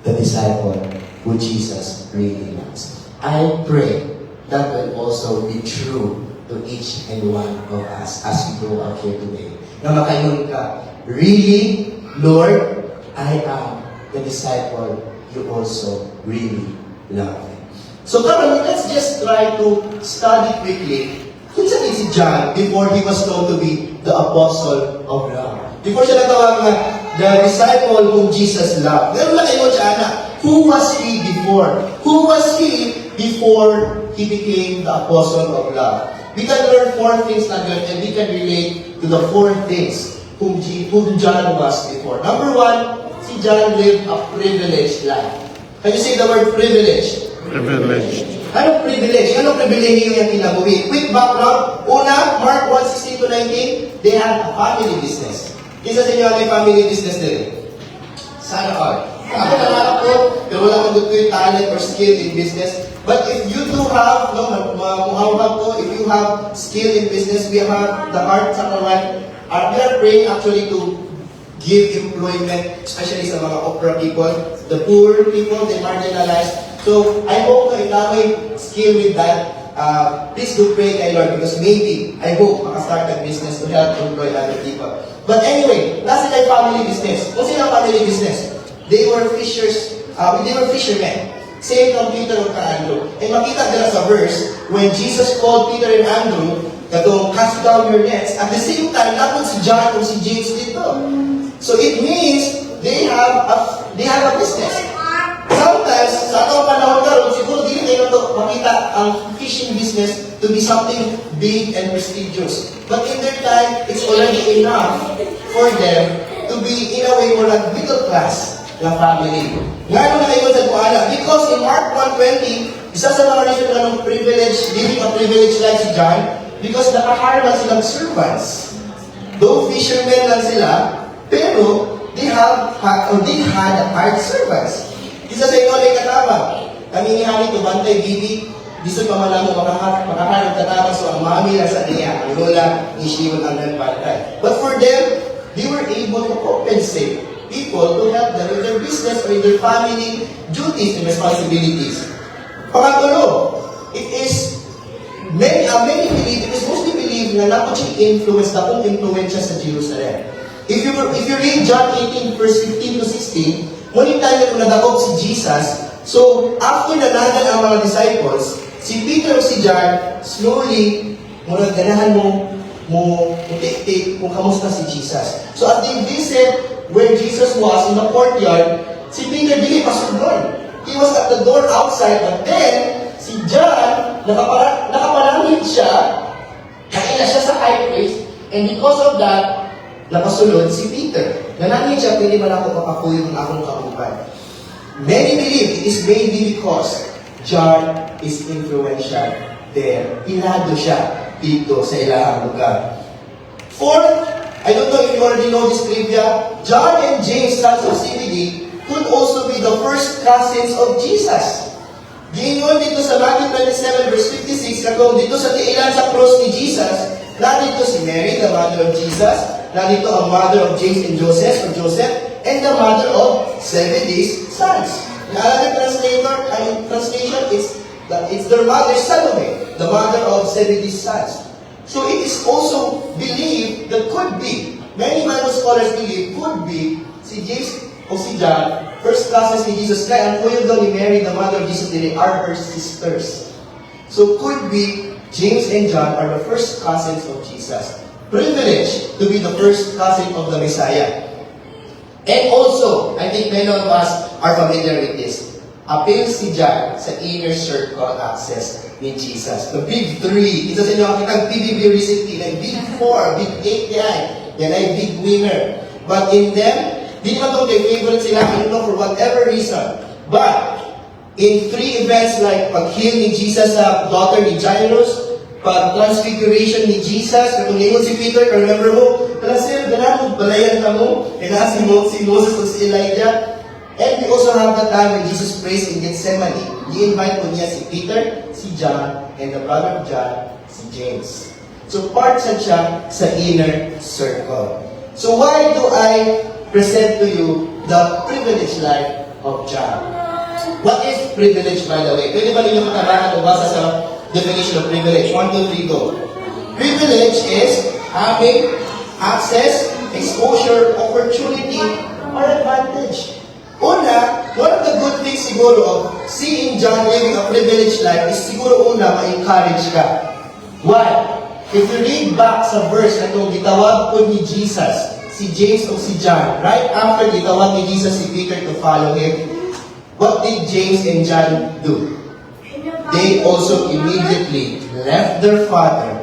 the disciple who Jesus really loves. I pray that will also be true to each and one of us as we go out here today. Na makaingon ka, really, Lord, I am the disciple you also really love. So karon, let's just try to study quickly kung saan si John before he was known to be the apostle of love. Before siya natawag na the disciple whom Jesus loved. Meron lang kayo siya na, who was he before? Who was he before he became the apostle of love? We can learn 4 things na good and we can relate to the 4 things whom John was before. Number 1, si John lived a privileged life. Can you say the word privilege? Privileged. Anong privilege? Anong privilege yung kinabuhi? Quick background. Una, Mark 1:16-19, they had a family business. Isa sa inyo may family business din. Sana all. Ako nangarap ko, pero wala ko good talent or skill in business. But if you do have, if you have skill in business, we have the heart sa kawan. We are praying actually to give employment, especially sa mga opera people, the poor people, the marginalized. So, I hope na ikaw may skill with that. Please do pray kay Lord because maybe, I hope, makastart a business to help employ other people. But anyway, nasa kay family business. Kung sila family business? They were fishers, they were fishermen. Same kang Peter o ka Andrew. And makita nila sa verse, when Jesus called Peter and Andrew, katong cast down your nets, at the same time, napon si John o si James dito. So it means they have a business. Sometimes, sa atong panahon karon, siguro dili kayo to makita ang fishing business to be something big and prestigious. But in their time, it's already enough for them to be, in a way, more like middle class na family. Nga nung nakayon sa kuala, because in Mark 1:20, isa sa mga reason nga nung privilege, living a privilege like si John, because nakahire lang silang servants. Though fishermen lang sila, pero they had hired servants. Isa sa ito ay katabang. Kami ni Hani to bantay bibi, bisan pa man lang mo makaharap katabang, so ang mami lang sa niya, ang lola, nishiwan ang nagpantay. But for them, they were able to compensate people to help them with their business or with their family duties and responsibilities. Pangatlo, it is many believe, it is mostly believed na napot siya influence, na kung influence siya sa Jerusalem. If you read John 18 verse 15 to 16, ngunit tayo na nadakop si Jesus, so after nanagan ang mga disciples, si Peter o si John, slowly, muna ganahan mo tik-tik kung kamusta si Jesus. So as they visit where Jesus was in the courtyard, si Peter dili pasok doon. He was at the door outside, but then, si John, nakapanangin siya, kaila siya sa high place, and because of that, nakasunod si Peter. Nanangin siya, pwede man ako papakuyo ng akong kauban. Many believe it is maybe because John is influential there. Pinado siya dito sa ilahang lugar. Fourth, I don't know if you already know this trivia, John and James, sons of Zebedee, could also be the first cousins of Jesus. Gingon dito sa Matthew 27 verse 56, katong dito sa tiilan sa cross ni Jesus, narito si Mary, the mother of Jesus, narito ang mother of James and Joseph, and the mother of Zebedee's sons. Naalala translation, it's their mother, Salome, the mother of Zebedee's sons. So it is also believed that could be, many Bible scholars believe, could be si James o si John, first cousins ni Jesus, kaya ang kuya daw ni Mary, the mother of Jesus, they are her sisters. So could be James and John are the first cousins of Jesus. Privileged to be the first cousin of the Messiah. And also, I think many of us are familiar with this. Appeal si John sa inner circle access ni Jesus. The big three. Ito sa inyo, kitang PBB recently, like big four, big eight yan ay big winner. But in them, di naman itong favorite sila, I don't know for whatever reason. But, in three events like pag-heal ni Jesus sa daughter ni Jairus, pag-transfiguration ni Jesus, kung ngayon si Peter, remember mo, sir, ganun mo, balayan ka mo, si Moses o si Elijah. And we also have the time when Jesus prays in Gethsemane. I-invite mo niya si Peter, si John, and the brother of John, si James. So part siya sa inner circle. So why do I present to you the privileged life of John? What is privilege, by the way? Pwede ba ninyo matabahan o basa sa definition of privilege? 1, 2, 3, go. Privilege is having access, exposure, opportunity, or advantage. Una, one of the good things siguro of seeing John living a privileged life is siguro una, ma-encourage ka. Why? If you read back sa verse na itong gitawag po ni Jesus, si James o si John, right after gitawag ni Jesus si Peter to follow him, what did James and John do? They also immediately left their father,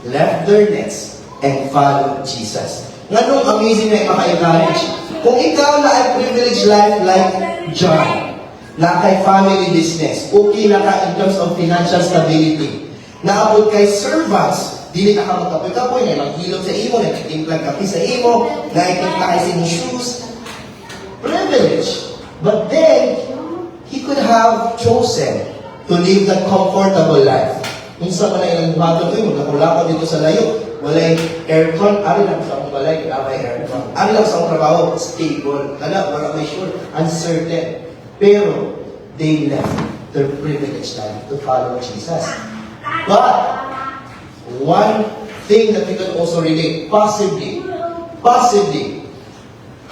left their nets, and followed Jesus. Nganong amazing na maka-encourage? Kung ikaw na ay privileged life like John, na kay family business, okay na ka in terms of financial stability, naabot kay servants, dili ka magkapoy-kapoy, na maghilot sa imo, nagtitimplang kapi sa imo, nagtimpla kay sa shoes. Privilege. But then, he could have chosen to live that comfortable life. Minsan man ay nagbato ko, magkakulako dito sa layo. Walay aircon, ari lang sa akong balay, may aircon. Ari lang sa akong trabaho, stable. Wala may sure, uncertain. Pero, they left their privileged life to follow Jesus. But, one thing that we can also relate, possibly,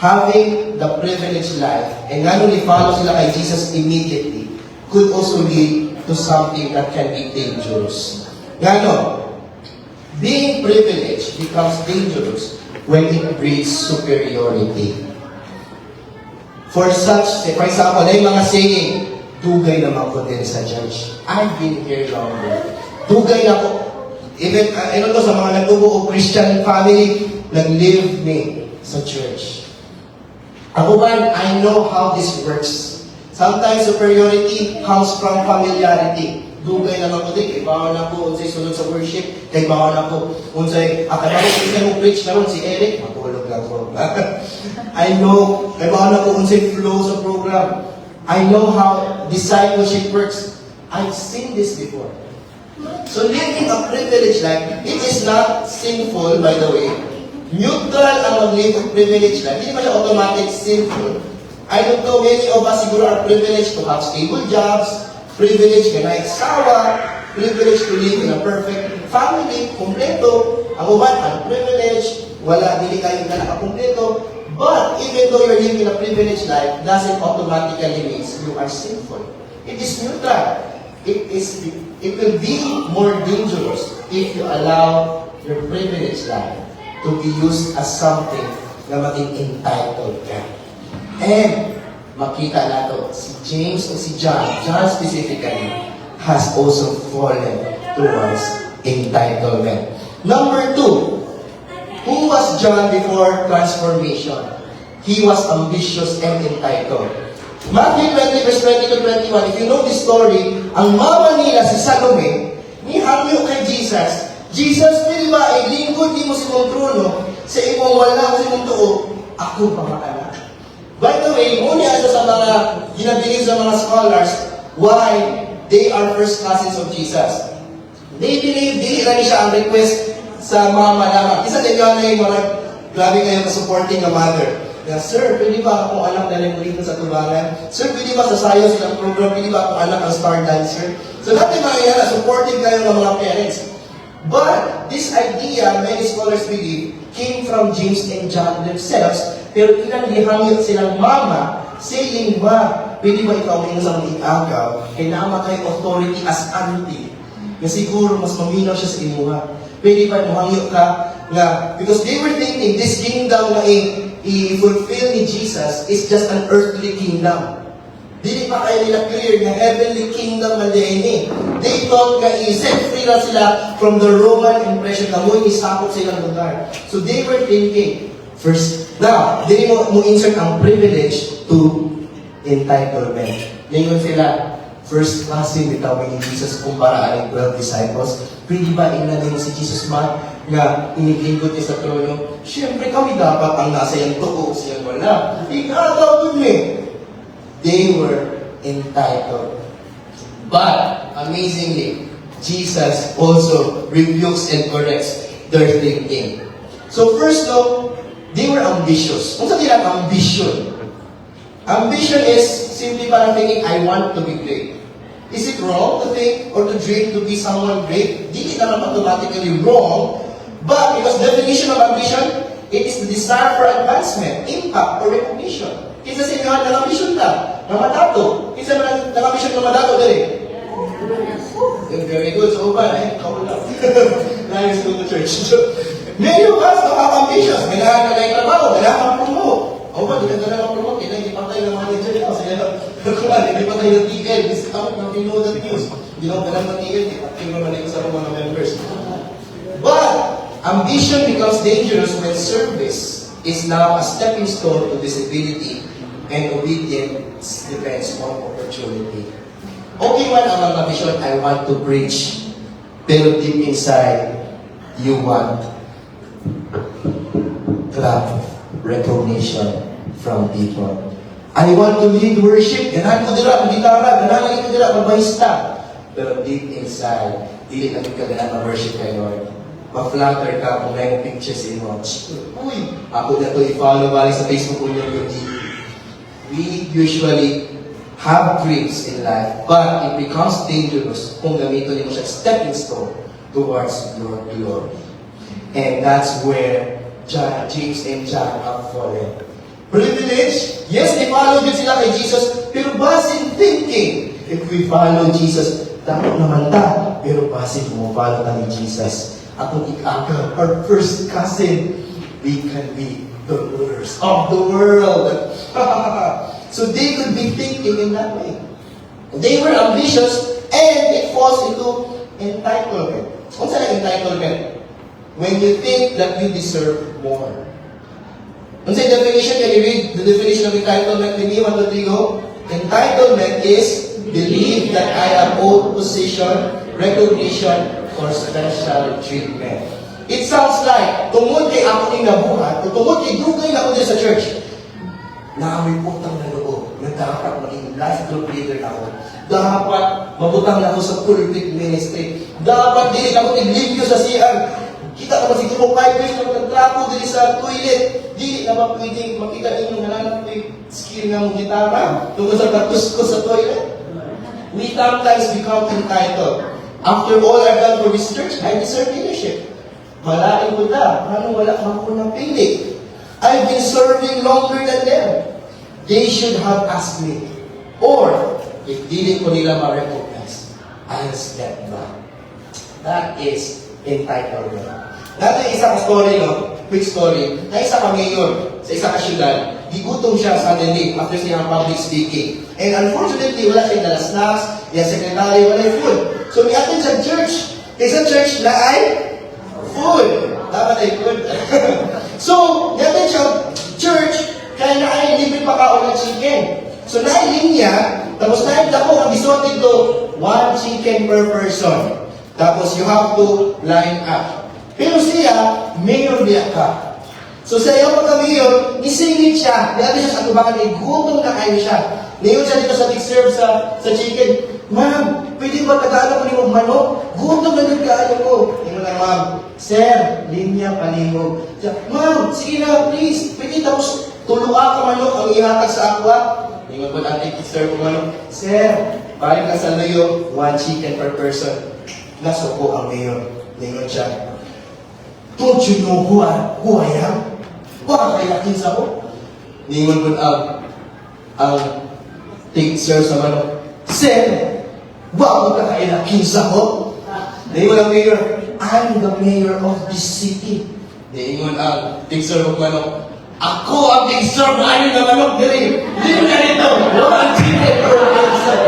having the privileged life, and not only follow sila kay Jesus immediately, could also lead to something that can be dangerous. Ngano, being privileged becomes dangerous when it breeds superiority. For example, na yung mga saying, dugay naman ko din sa church. I've been here longer. Dugay na ko. Even, sa mga nagbubuo Christian family, nag-live me sa church. Ako ba, I know how this works. Sometimes superiority comes from familiarity. Dugay naman ko din, kay bawal na ko, unsay sunod sa worship, kay bawal na ko, unsay, akala ko unsay mo preach na ron, si Eric, matulog lang ko. I know, kay bawal na ko, unsay flow sa program. I know how discipleship works. I've seen this before. So living a privileged life, it is not sinful, by the way. Neutral ang mag-live a privileged life. Hindi ba siya automatic sinful? I don't know, many of us siguro are privileged to have stable jobs, privileged ka na iksawa, privileged to live in a perfect family, kumpleto. Ang uban, unprivileged, wala, dili kayo na nakakumpleto. But even though you're living a privileged life, doesn't automatically mean you are sinful. It is neutral. It will be more dangerous if you allow your privileged life to be used as something na maging entitled ka. And makita nato si James o si John specifically, has also fallen towards entitlement. Number 2, who was John before transformation? He was ambitious and entitled. Matthew 20 verse 20 to 21, if you know this story, ang mama nila si Salome, nihamyo kay Jesus. Jesus, pwede ba, lingkod di mo si mong trono, sa imong wala sa imong tuo, ako pa maanak. By the way, muna isa sa mga ginabiling sa mga scholars, why they are first cousins of Jesus. They believe, dili lang siya ang request sa mama lamang. Isa din yun na yung mga, grabe kayo na supporting a mother. Sir, pwede ba akong anak na rin dito sa tubangan? Sir, pwede ba sasayaw silang program? Pwede ba akong anak ang star dancer? So dati mga yan, supportive kayo ng mga parents. But this idea, many scholars believe, came from James and John themselves. Pero ilang lihamyo silang mama, saying ba, pwede ba ikaw ngayon sa mga agaw, kailangan kayo authority as auntie, na siguro mas maminaw siya sa imuha. Pwede ba muhangyo ka, nga, because they were thinking, this kingdom na i-fulfill ni Jesus is just an earthly kingdom. Dili pa kayo nila clear na heavenly kingdom na DNA. They thought nga i-set free na sila from the Roman impression na mo isakop silang lugar. So they were thinking, first, now, dili mo insert ang privilege to entitlement. Ngayon sila, first classing bitawin ni Jesus kumpara ang 12 disciples. Pwede ba inanin si Jesus man nga inilingkod niya sa trono? Siyempre kami dapat ang nasa yung tuko, siyang wala. Ikataw dun eh. They were entitled. But, amazingly, Jesus also rebukes and corrects their thinking. So first though, they were ambitious. Kung sa nila, ambition. Ambition is simply parang thinking, I want to be great. Is it wrong to think or to dream to be someone great? Di naman automatically wrong. But because definition of ambition, it is the desire for advancement, impact, or recognition. Kinsa sa inyo, nang-ambition ka, namadato. Kinsa man nang-ambition na madato, dali. Very good. So, ba, couple lang. Nice to the church. Many of us have ambitions. Kailangan ka na yung trabaho, kailangan ka promote. O ba, di ka na promote, kailangan hindi patay ng mga lecture nito. Sige lang, hindi patay ng TL, discount ng Pinoda News. Hindi lang ka ng TL, di patay naman ito sa mga members. But, ambition becomes dangerous when service is now a stepping stone to visibility and obedience depends on opportunity. Okay man ang mga vision, I want to preach. Pero deep inside, you want clap, recognition from people. I want to lead worship. Ganahan ko dira, mag-gitara. Ganahan ko dira, mag-bahista. Pero deep inside, dili na ka ganahan mag-worship kay Lord. Ma-flatter ka kung may picture sa inyo. Uy, ako na ito i-follow balik sa Facebook ko yung we usually have dreams in life, but it becomes dangerous kung gamitin mo siya stepping stone towards your glory. And that's where James and John have fallen. Privilege, yes, they follow din sila kay Jesus, pero basin thinking, if we follow Jesus, dapat naman ta. Pero base kung follow ta ni Jesus, atong ikaga, our first cousin, we can be the rulers of the world. So they could be thinking in that way. They were ambitious, and it falls into entitlement. What's that entitlement? When you think that you deserve more. What's the definition? Can you read the definition of entitlement with me? 1, 2, 3, go. Entitlement is belief that I am owed position, recognition, or special treatment. It sounds like, tungod kay ako ni nabuhat, o tungod kay dugay na ako din sa church, naamoy putang na loob, na dapat maging life group leader na ako. Dapat mabutang na ako sa pulpit ministry. Dapat dili ako tiglipyo sa CR. Kita ka ba siguro 5 years na nagtrapo dili sa toilet. Dili na ba pwedeng makita ninyo nga lang skill nga mong gitara tungkol sa katus ko sa toilet. We sometimes become entitled. After all I've done for this church, I deserve leadership. Malaking ko na. Paano wala kang ako ng pili? I've been serving longer than them. They should have asked me. Or, if dili ko nila ma-recognize, I'll step back. That is entitlement. Dati isang story, no? Quick story. Na isa ka mayor sa isa ka syudad, gigutom siya suddenly after siyang public speaking. And unfortunately, wala siyang dala snacks, yung secretary, wala yung food. So, may atin sa church. Isa church na ay food. Dapat ay food. So, may atin siya church, kaya na ay libre pa kaon ng chicken. So, nailin niya, tapos nailin ako, ang isuot dito, 1 chicken per person. Tapos, you have to line up. Pero siya, mayor niya ka. So sa iyo pagka-mayor, isingit siya. Dati siya sa tubangan, gutom na kayo siya. Ngayon siya dito sa big-serve sa chicken. Ma'am, pwede ba tagalog ko ni mong manok? Gutom na nagkaayo ko. Ngayon na, ma'am, sir, linya palihog. Ma'am, sige na, please. Pwede tapos tuluan ka manok ang ihatag sa aqua. Ngayon po natin i-serve ko manok. Sir, balik ka sa layo, 1 chicken per person. Nasuko ang mayor. Ngayon siya. Don't you know who I am? Wala kaya kinsa ko? Ningon po ang take sir sa manok. Sir, wala ka kaya kinsa ko? Ningon ang mayor, I'm the mayor of this city. Ningon ang take sir ng manok. Ako ang take sir na ayun na manok diri. Hindi mo ganito. Wala chicken per person.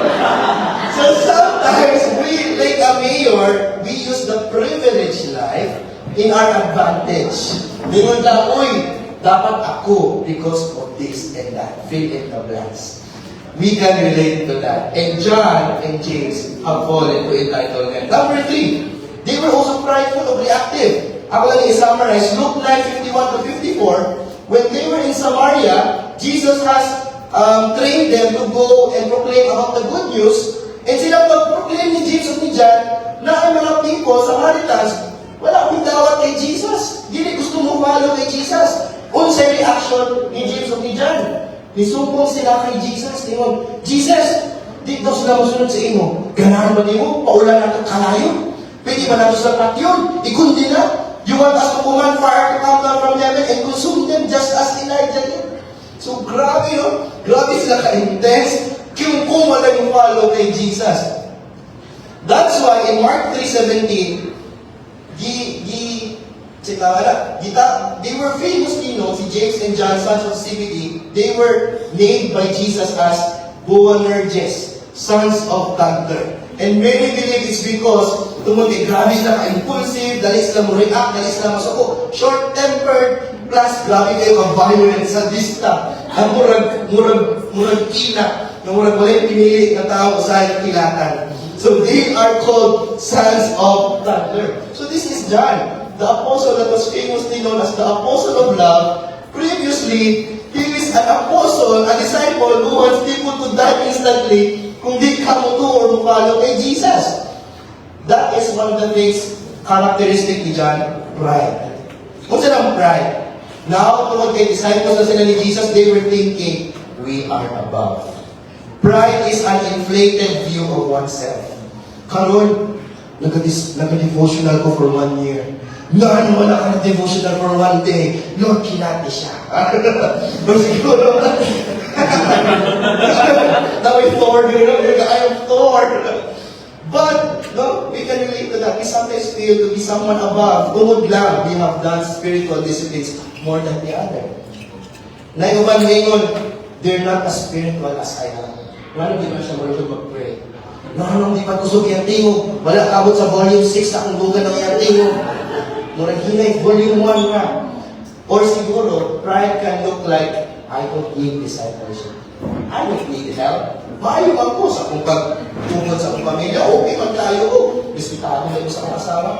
So sometimes we, like a mayor, we use the privileged life in our advantage. Ningon lang, uy, dapat ako because of this and that. Fill in the blanks. We can relate to that. And John and James have fallen to entitlement. Number 3, they were also prideful or reactive. Ako lang i-summarize, Luke 9:51 to 54, when they were in Samaria, Jesus has trained them to go and proclaim about the good news. And sila pag-proclaim ni James at ni John na ang mga people, Samaritans, wala akong dawat kay Jesus. Dili gusto mo follow kay Jesus. Unsay reaction ni James o ni John? Nisumpong sila kay Jesus. Tingon, Jesus, di daw sila masunod sa imo. Ganahan ba nimo? Paulan natin kalayo? Pwede ba natin sa patyon? Ikundi na? You want us to command fire to come down from heaven and consume them just as Elijah did? So grabe, no? Grabe sila ka-intense. Kung wala yung follow kay Jesus. That's why in Mark 3:17, they were famously known, si James and John, sons of Zebedee, they were named by Jesus as Boanerges, sons of thunder. And many believe it's because tungod kay grabe sila ka-impulsive, dali sila mo react, dali sila masuko, short-tempered, plus grabe kayo ka-violent, sadista, ang murag kina, na murag walay pinili na tao sa kilatan. So they are called sons of thunder. So this is John, the apostle that was famously known as the apostle of love. Previously, he is an apostle, a disciple who wants people to die instantly kung di ka mo to or mo follow kay Jesus. That is one of the things characteristic ni John, pride. Kung sila ang pride? Now, tungkol kay disciples na sila ni Jesus, they were thinking, we are above. Pride is an inflated view of oneself. Karon, nag-devotional ko for 1 year. Wala ka nag-devotional for 1 day. Lord, kinati siya. Pero siguro, now I'm Thor, I am Thor. that. We sometimes feel to be someone above. Tumod lang, we have done spiritual disciplines more than the other. Naiuban ngayon, they're not as spiritual as I am. Wala di ba siya marunong mag-pray? Nung di pa kusog yung tingog, wala kabot sa volume 6 na kung bugan ng yung tingog. Murag hinay, volume 1 na. Or siguro, pride can look like, I don't need discipleship. I don't need help. Maayo ako sa kung pagtungkol sa akong pamilya. Okay, man tayo. Bispitado na sa mga asawa.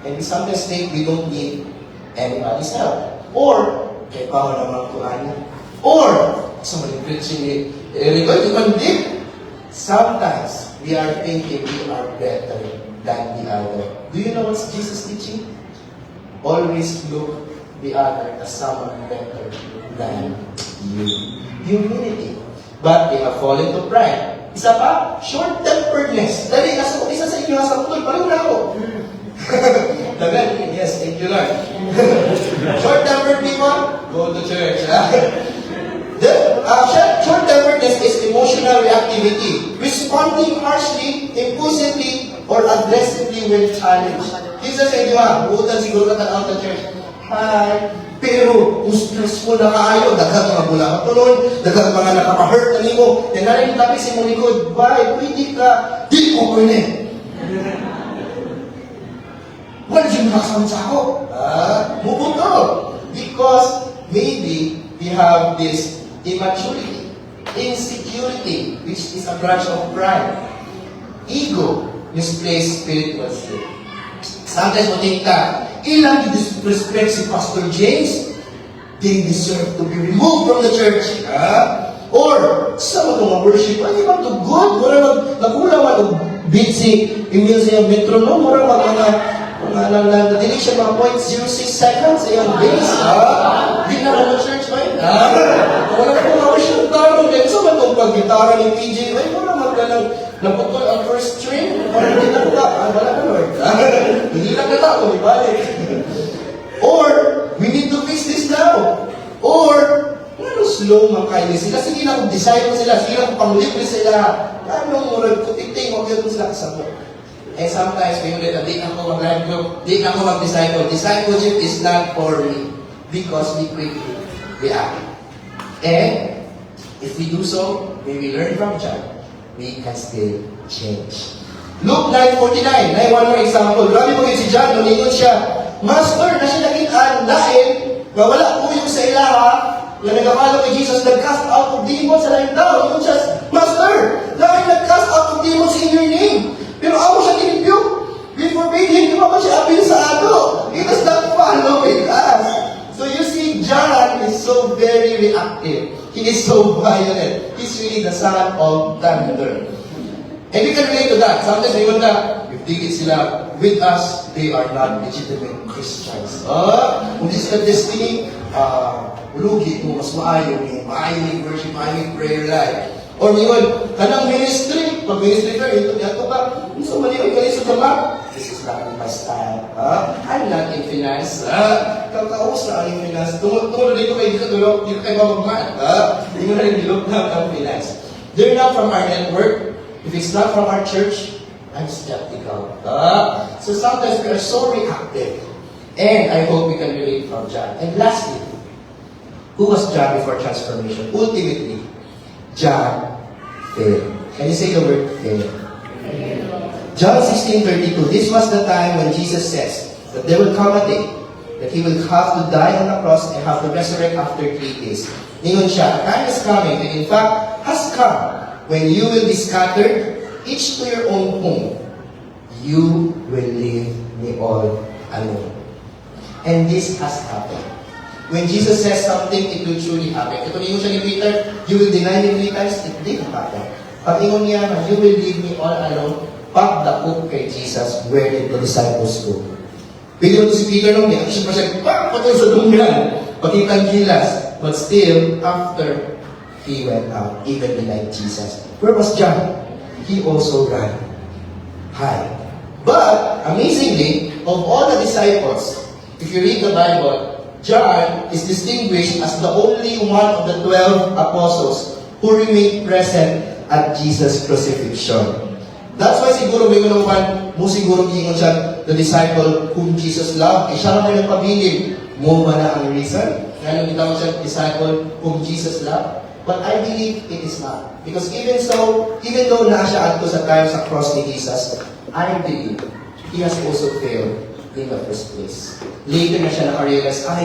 And we sometimes think we don't need anybody's help. Or, kay pa naman kuhanin. Or, sa mga preaching ni Eric, di man deep. Sometimes, we are thinking we are better than the other. Do you know what's Jesus teaching? Always look the other as someone better than you. Humility. But they have fallen to pride. Isa pa, short-temperedness. Dali, isa sa inyo, nasa utol, parang na ako. Dagan, yes, thank you Lord. Short-tempered people, go to church. Short-temperedness is emotional reactivity, responding harshly, impulsively, or aggressively when challenged. Isa sa inyo, buutan siguro ka tanaw sa church. Hi. Pero, kung stressful na kaayo, daghang mga bula matulon, daghang mga nakaka-hurt na nimo, yan na rin tapos si mong likod, why, pwede ka, di ko pwede. Wala dyan nakasama sa ako. Mubuto. Because, maybe, we have this immaturity, insecurity, which is a branch of pride. Ego, misplaced spiritual state. Sometimes mo think ka, ilang disrespect si Pastor James, they deserve to be removed from the church. Or, sa mga worship, ay ba to good? Mura nagkulang man o beat si Emil sa iyong metronome, mura mga dili siya mga 0.06 seconds sa iyong base. Di na mo church ba yun? Wala ko mga worship taro. Kaya sa ba itong pag-gitara ni PJ, ay mura magkalang naputol ang first string, parang hindi na ka. Wala ka, Lord. Hindi lang na ako, ibalik. Or, we need to fix this now. Or, ano slow man kayo sila? Sige lang kung design mo sila, sige lang kung panglibre sila. Anong murag kutik-tik, mag-yun mo sila kasama. And sometimes, we ulit, di ako mag-live group, di ako mag-disciple. Discipleship is not for me because we quickly react. And, if we do so, we will learn from John. We can still change. Luke 9:49, na one more example. Grabe mo yun si John, nulingon siya. Master, na siya nakitaan dahil na wala po yung sa ilaha na nagkakalo kay Jesus, nag-cast out of demons sa laing tao. Yung siya, Master, dahil nag-cast out of demons in your name. Pero ako siya tinipyo. We forbade him, di ba ba siya apil sa ato? He does not follow with us. So you see, John is so very reactive. He is so violent. He's really the son of thunder. And we can relate to that. Sometimes we want that, if they get sila with us, they are not legitimate Christians. Kung this is the destiny, lugi mo, mas maayo ni worship, maayo ni prayer life. Or yun, kanang ministry, pag ministry ka, ito ka, so maliwag ka rin sa jama. This is not my style. I'm not in finance. Kakaos na ang in finance. Tungkol dito kayo, dito kayo mamagmaan. Hindi mo na rin dilog na ang finance. They're not from our network. If it's not from our church, I'm skeptical. So sometimes we are so reactive. And I hope we can relate from John. And lastly, who was John before transformation? Ultimately, John failed. Can you say the word failed? John 16:32. This was the time when Jesus says that there will come a day that He will have to die on the cross and have to resurrect after 3 days. Ningon siya, a time is coming, and in fact, has come, when you will be scattered, each to your own home. You will leave me all alone. And this has happened. When Jesus says something, it will truly happen. Ito ningon siya ni Peter, you will deny me 3 times, it did happen. Pag ingon niya, you will leave me all alone, pagdakop kay Jesus, where did the disciples go? Pwede mo si Peter nung, siya pa siya, patol sa dumyan, pakitang gilas. But still, after he went out, even denied Jesus. Where was John? He also ran. High. But, amazingly, of all the disciples, if you read the Bible, John is distinguished as the only one of the 12 apostles who remained present at Jesus' crucifixion. That's why siguro may unawan mo siguro giingon siya, the disciple whom Jesus loved. Eh, siya naman nagpabilin. Mo ba na ang reason? Ngayon gitawag siya, disciple whom Jesus loved. But I believe it is not. Because even though na siya adto sa time sa cross ni Jesus, I believe he has also failed in the first place. Later na siya nakarealize, I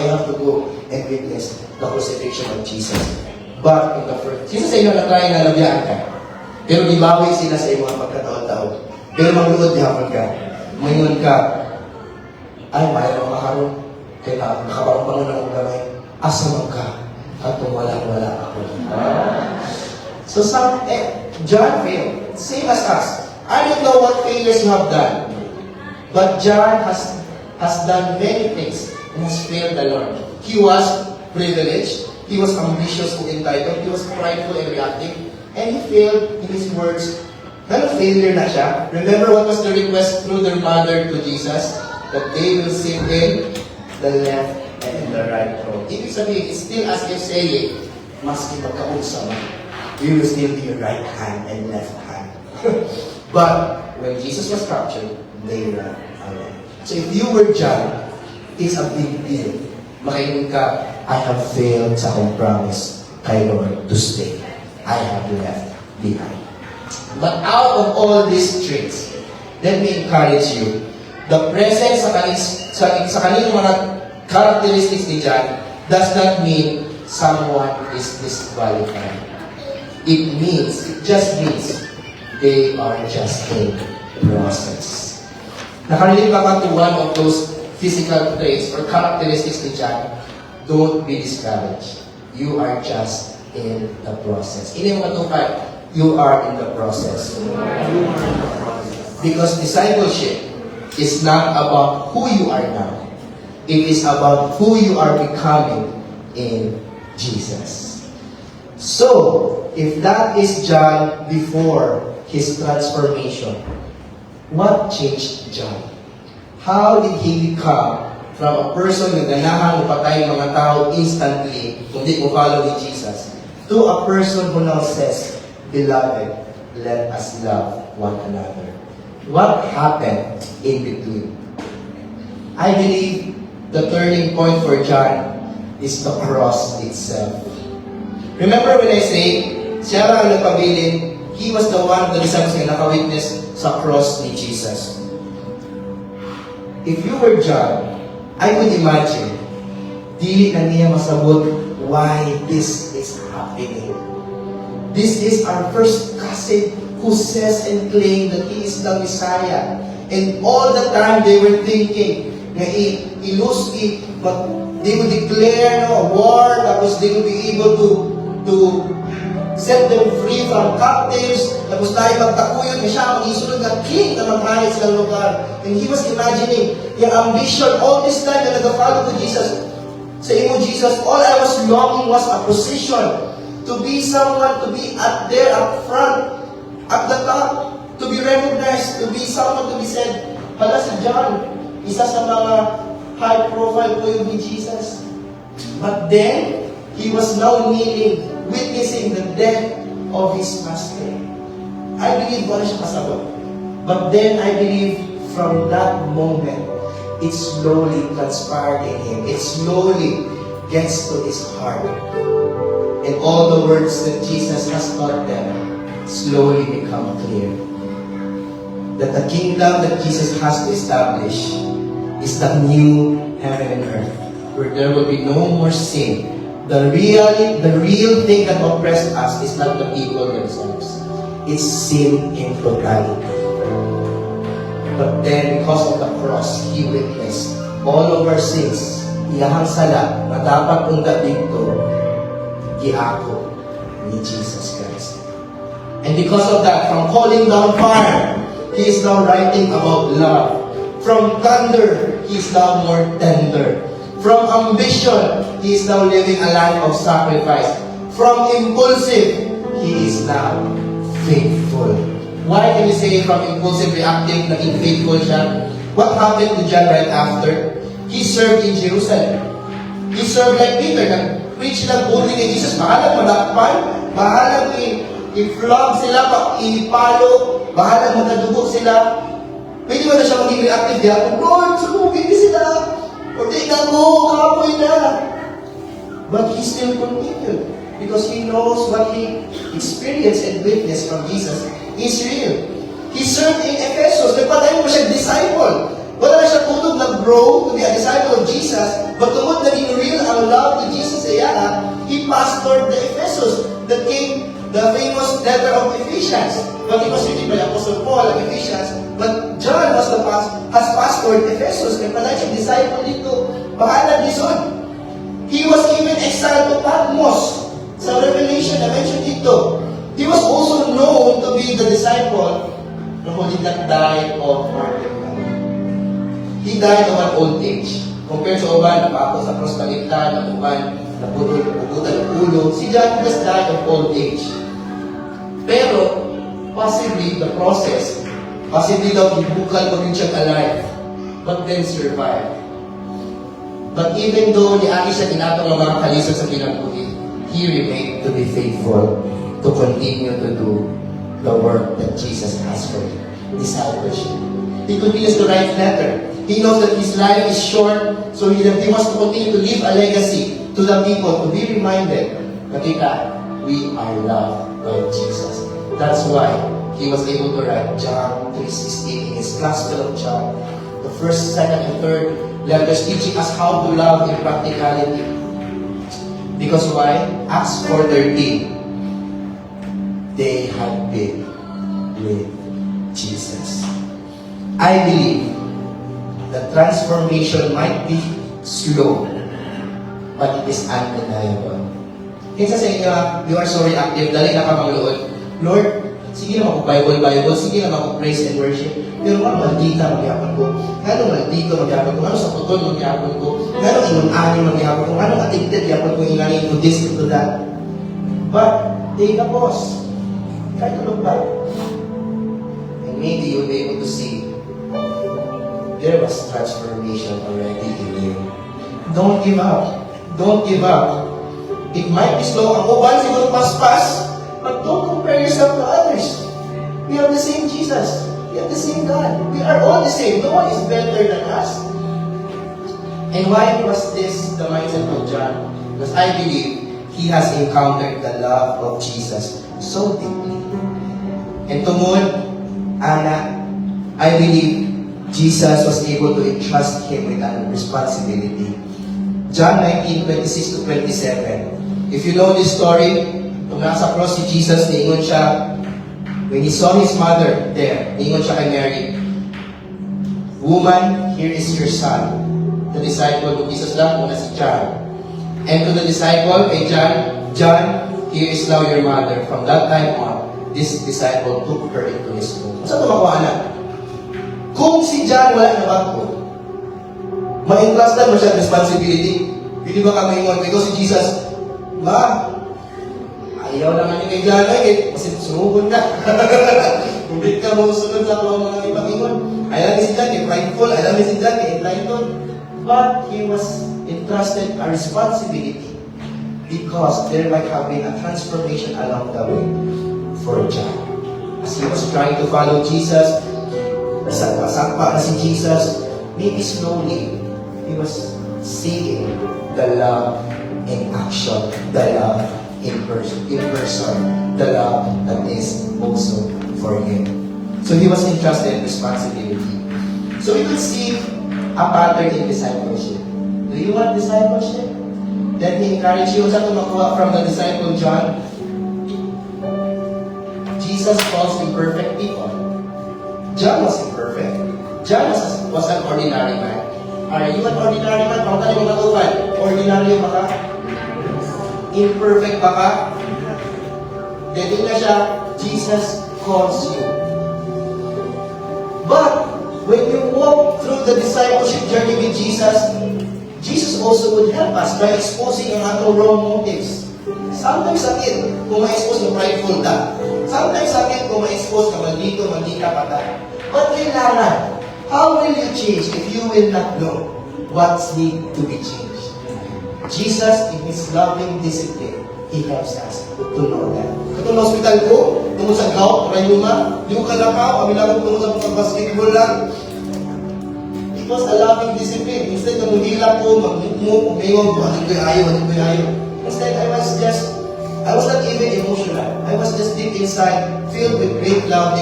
have to go and witness the crucifixion of Jesus. But in the first, sino sa inyo na-try na labiyaan ka? Pero gibawi sila sa iyong mga pagkataon-taon. Pero magluod hapon ka. Mayroon ka, ay, mayroon makaroon. Kaya nakabarong-bangon ng gamay. Asa ka? At walang-wala ako. So John failed. Same as us. I don't know what failures you have done. But John has done many things and has failed the Lord. He was privileged. He was ambitious and entitled. He was prideful and reactive. And he failed in his words. Failure na siya. Remember what was the request through their mother to Jesus? That they will sit in the left and in the right throne. Ibig sabihin, it's still as if saying, maski magkaunsa man, you will still be your right hand and left hand. But when Jesus was captured, they ran away. So if you were John, it's a big deal. Makinig ka, I have failed sa akong promise kay Lord to stay. I have left behind. But out of all these traits, let me encourage you, the presence sa kanilang mga characteristics ni John does not mean someone is disqualified. It just means they are just in process. Nakarelate ka to one of those physical traits or characteristics ni John? Don't be discouraged. You are just in the process. Ini yung matupad, you are in the process. Because discipleship is not about who you are now. It is about who you are becoming in Jesus. So, if that is John before his transformation, what changed John? How did he become from a person na ganahang patay mga tao instantly kung di mo follow ni Jesus to a person who now says, Beloved, let us love one another. What happened in between? I believe the turning point for John is the cross itself. Remember when I say, siya ang nagpabilin, he was the one of the disciples na nakawitness sa cross ni Jesus. If you were John, I would imagine, dili na niya masabot why this is happening. This is our first cousin who says and claims that he is the Messiah. And all the time they were thinking na they would declare a war, tapos they would be able to set them free from captives, tapos tayo magtakuyon na siya ang isunod na king na maghanit sa lugar. And he was imagining yung ambition all this time na nag-follow to Jesus. Sa imo, Jesus, all I was longing was a position, to be someone, to be up there, up front, at the top, to be recognized, to be someone to be said, hala si John, isa sa mga high profile po yung ni Jesus. But then, he was now kneeling, witnessing the death of his master. I believe wala siya kasabot. But then, I believe from that moment, it slowly transpired in him. It slowly gets to his heart. And all the words that Jesus has taught them slowly become clear. That the kingdom that Jesus has to establish is the new heaven and earth, where there will be no more sin. The real thing that oppressed us is not the people themselves. It's sin in totality. But then, because of the cross, He witnessed all of our sins. Iyahang sala na dapat unda dito, giako ni Jesus Christ. And because of that, from calling down fire, He is now writing about love. From thunder, He is now more tender. From ambition, He is now living a life of sacrifice. From impulsive, He is now faithful. Why can we say from impulsive, reactive, naging faithful siya? What happened to John right after? He served in Jerusalem. He served like Peter. Nag-preach lang boldly kay Jesus. Mahalang madakpan. Mahalang i-flog sila, ipalo, bahala magkadugo sila. Pwede ba na siya maging reactive? Di ako, Lord, sumugin niyo sila. O di na mo, kapoy na. But he still continued because he knows what he experienced and witnessed from Jesus is real. He served in Ephesus. Nagpatayin mo siya disciple. Wala na siya tutog nag-grow to be a disciple of Jesus, but tungkol naging real ang love to Jesus sa iya, he pastored the Ephesus that came the famous letter of Ephesians. But it was written by Apostle Paul of Ephesians, but John has pastored Ephesus. Nagpatayin siya disciple dito. Bahala dison. He was even exiled to Patmos. Sa Revelation, na mentioned dito. He was also known to be the disciple who did not die of martyrdom. He died of an old age. Compared sa uban, napako sa cross kaligtan, ang uban, napugutan ng ulo. Si John just died of old age. Pero, possibly, the process, possibly daw, ibukal pa rin siyang alive, but then survive. But even though niagi siya tinatong ang mga kalisod sa kinabuhi, he remained to be faithful to continue to do the work that Jesus has for him. Discipleship. He continues to write letter. He knows that his life is short, so he wants to continue to leave a legacy to the people, to be reminded, nakita, we are loved by Jesus. That's why he was able to write John 3:16 in his Gospel of John. The first, second, and third letters teaching us how to love in practicality. Because why? Acts 4:13. They had been with Jesus. I believe the transformation might be slow, but it is undeniable. Kinsa sa inyo, you are so reactive, dali na ka mangluod. Lord, sige na mag-Bible, sige na mag-praise and worship. Pero ano maldita magyapon ko? Ano maldito magyapon ko? Ano sa putol magyapon ko? Ano inun-ani magyapon ko? Ano addicted magyapon ko ingani to this, to that? But, take a pause. Try to look back. And maybe you'll be able to see there was transformation already in you. Don't give up. Don't give up. It might be slow. Ang uban siguro pas-pas, but don't compare yourself to others. We have the same Jesus. We have the same God. We are all the same. No one is better than us. And why was this the mindset of John? Because I believe he has encountered the love of Jesus so deeply. And tungod, Ana, I believe Jesus was able to entrust him with a responsibility. John 19:26 to 27. If you know this story, kung nasa cross si Jesus, niingon siya, when he saw his mother there, niingon siya kay Mary, "Woman, here is your son." The disciple of Jesus lang, muna si John. And to the disciple, kay John, here is now your mother. From that time on, this disciple took her into his home. Saan ito makuha na? Kung si John wala na bago, ma-entrustan mo siya responsibility. Pili ba kami ingon? Ikaw si Jesus, ma, ayaw naman yung kay John ay, kasi sumubod na. Kung di ka mo sunod sa mga ibang ingon, ayaw ni si John, prideful, ayaw ni si John, entitled. But he was entrusted a responsibility because there might have been a transformation along the way for John. As he was trying to follow Jesus, nasagpa na si Jesus, maybe slowly, he was seeing the love in action, the love in person, the love that is also for him. So he was entrusted responsibility. So we could see a pattern in discipleship. Do you want discipleship? Let me encourage you sa makuha from the disciple John. Jesus calls imperfect people. John was imperfect. John was an ordinary man. Are you an ordinary man? Kung ka yung matupan, ordinary ba ka? Imperfect ba ka? Dito na siya, Jesus calls you. But, when you walk through the discipleship journey with Jesus, Jesus also would help us by exposing ang atong wrong motives. Sometimes sakit kung ma-expose mo prideful ka. Sometimes sakit kung ma-expose ka maldito, maldita pa ka. But kailangan, how will you change if you will not know what's need to be changed? Jesus, in His loving discipline, He He helps us to know that. Katong hospital ko, tungkol sa gout, rayuma, di ko kalakaw, kami lang tungkol sa pag-basketball lang. It was a loving discipline. Instead na mahila ko, magmukmuk, mayroon, ano ko ayaw. Instead, I was not even emotional. I was just deep inside, filled with great love.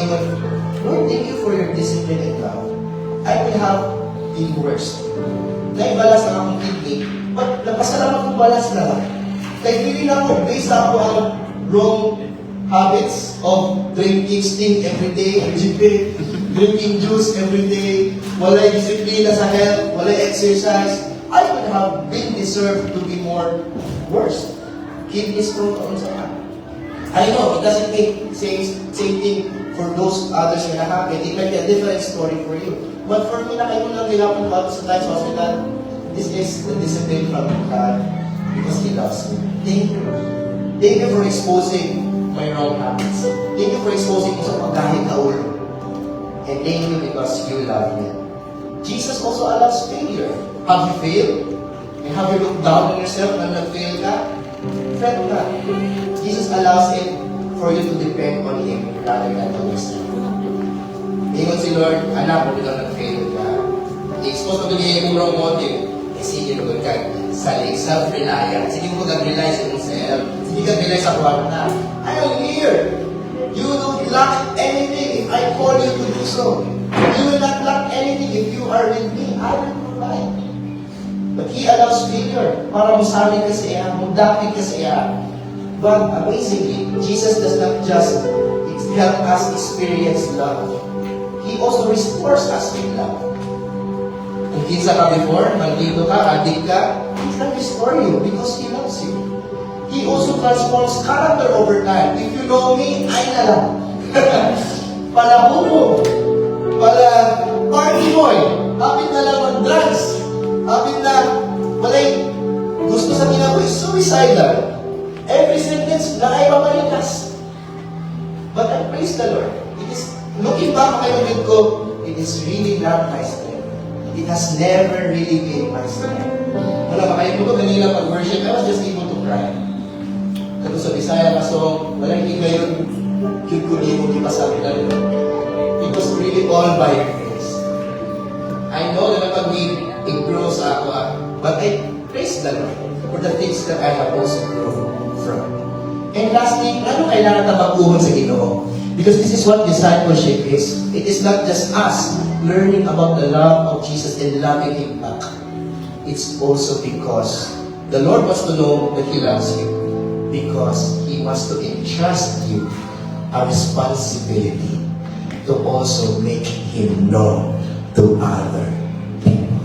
Lord, thank you for your discipline and love. I will have the worst. Naibalas ang akong kidney, but napasalamat kong balas na lang. Kaya feeling ako, based ako ang wrong habits of drinking sting every day, drinking juice every day, walay disiplina sa health, walay exercise, I would have been deserved to be more worse. Kidney stone on sa akin. I know, it doesn't make same thing for those others na happen. It might be a different story for you. But for me, na kayo lang nilapon ko sa Times Hospital, this is the discipline from God because He loves me. Thank you. Thank you for exposing my wrong habits. Thank you for exposing ko sa pagkahit na ulo. And thank you because you love me. Jesus also allows failure. Have you failed? And have you looked down on yourself and nag-fail ka? Fret not. Jesus allows it for you to depend on Him rather than on yourself. Ingon si Lord, anak, kung ikaw nag-fail ka, i-expose mo niya yung wrong motive. Sige, Lord, self-reliance. Sige mo kag-rely sa yourself. Sige kag-rely sa kwarta. I am here. You don't lack anything if I call you to do so. You will not lack anything if you are with me. I will provide. But He allows failure para musabi ka sa iya, mudapit ka sa iya. But amazingly, Jesus does not just help us experience love. He also restores us with love. Kung kinsa ka before, maldito ka, addict ka, He can restore you because He loves you. He also transforms character over time. If you know me, ay na lang. Pala humo, pala party boy, hapit na lang mag-drugs, hapit na, walay, gusto sa ginagawa, suicidal. Every sentence na ay pamalikas. But I praise the Lord. It is, looking back kayo ko, it is really not my strength. It has never really been my strength. Wala makayin ko kanina pag-worship, I was just able to cry. Kato sa Bisaya ka song, walang ngayon, kikuli mo kipasabi na rin. It was really all by your grace. I know na pag it grows sa ako, but I praise the Lord for the things that I have also grown from. And lastly, ano kailangan tabaguhon sa Ginoo? Because this is what discipleship is. It is not just us learning about the love of Jesus and loving Him back. It's also because the Lord wants to know that He loves you. Because He wants to entrust you a responsibility to also make Him known to other people.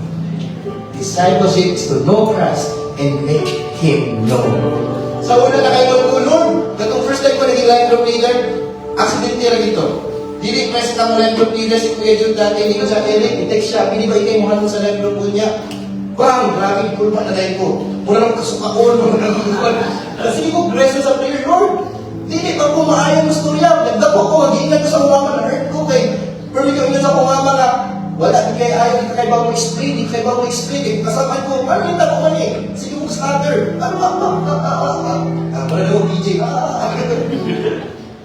Discipleship is to know Christ and make Him known. Sa una na kayo Lord, katong first time ko naging life group leader, accident nila dito. Dili press na mo life group leader si Kuya Jun dati, hindi ko sa Eric, i-text siya, pinibay kayo mo sa life group niya. Bang, grabe kulpa na dahil ko. Muna lang kasukaon, muna lang kasukaon. Kasi ko, blessed sa prayer, Lord. Dili pa po maayang gusto niya. Nagdapo ko, mag-iingat ko sa kumama na hurt ko kay. Pero hindi ko ingat sa kumama na, wala, di kayo ayaw, di kayo bago explain, di kayo bago explain. Eh, kasaman ko, paano yung tako man eh? Sige mo starter. Ano ba? Wala na ko, DJ.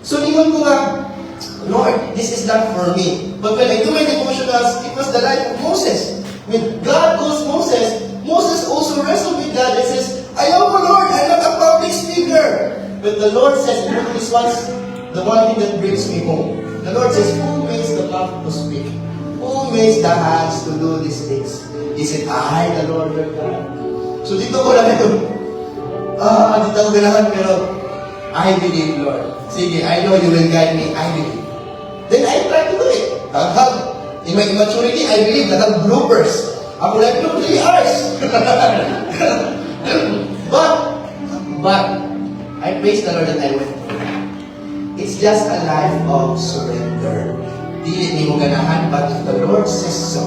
So, lingon ko nga, Lord, this is not for me. But when I do my devotionals, it was the life of Moses. When God calls Moses, Moses also wrestled with God and says, Ayaw mo, Lord, I'm not a public speaker. But the Lord says, this one's the one thing that brings me home. The Lord says, who makes the mouth to speak? Who makes the hands to do these things? He said, I, the Lord your God. So dito ko lang ito. Dito ko kailangan, pero I believe, Lord. Sige, I know you will guide me. I believe. Then I try to do it. In my immaturity, I believe that I'm bloopers. Ako like, look, 3 hours. But, I praise the Lord that I went through. It's just a life of surrender. Dili ni mo ganahan, but if the Lord says so,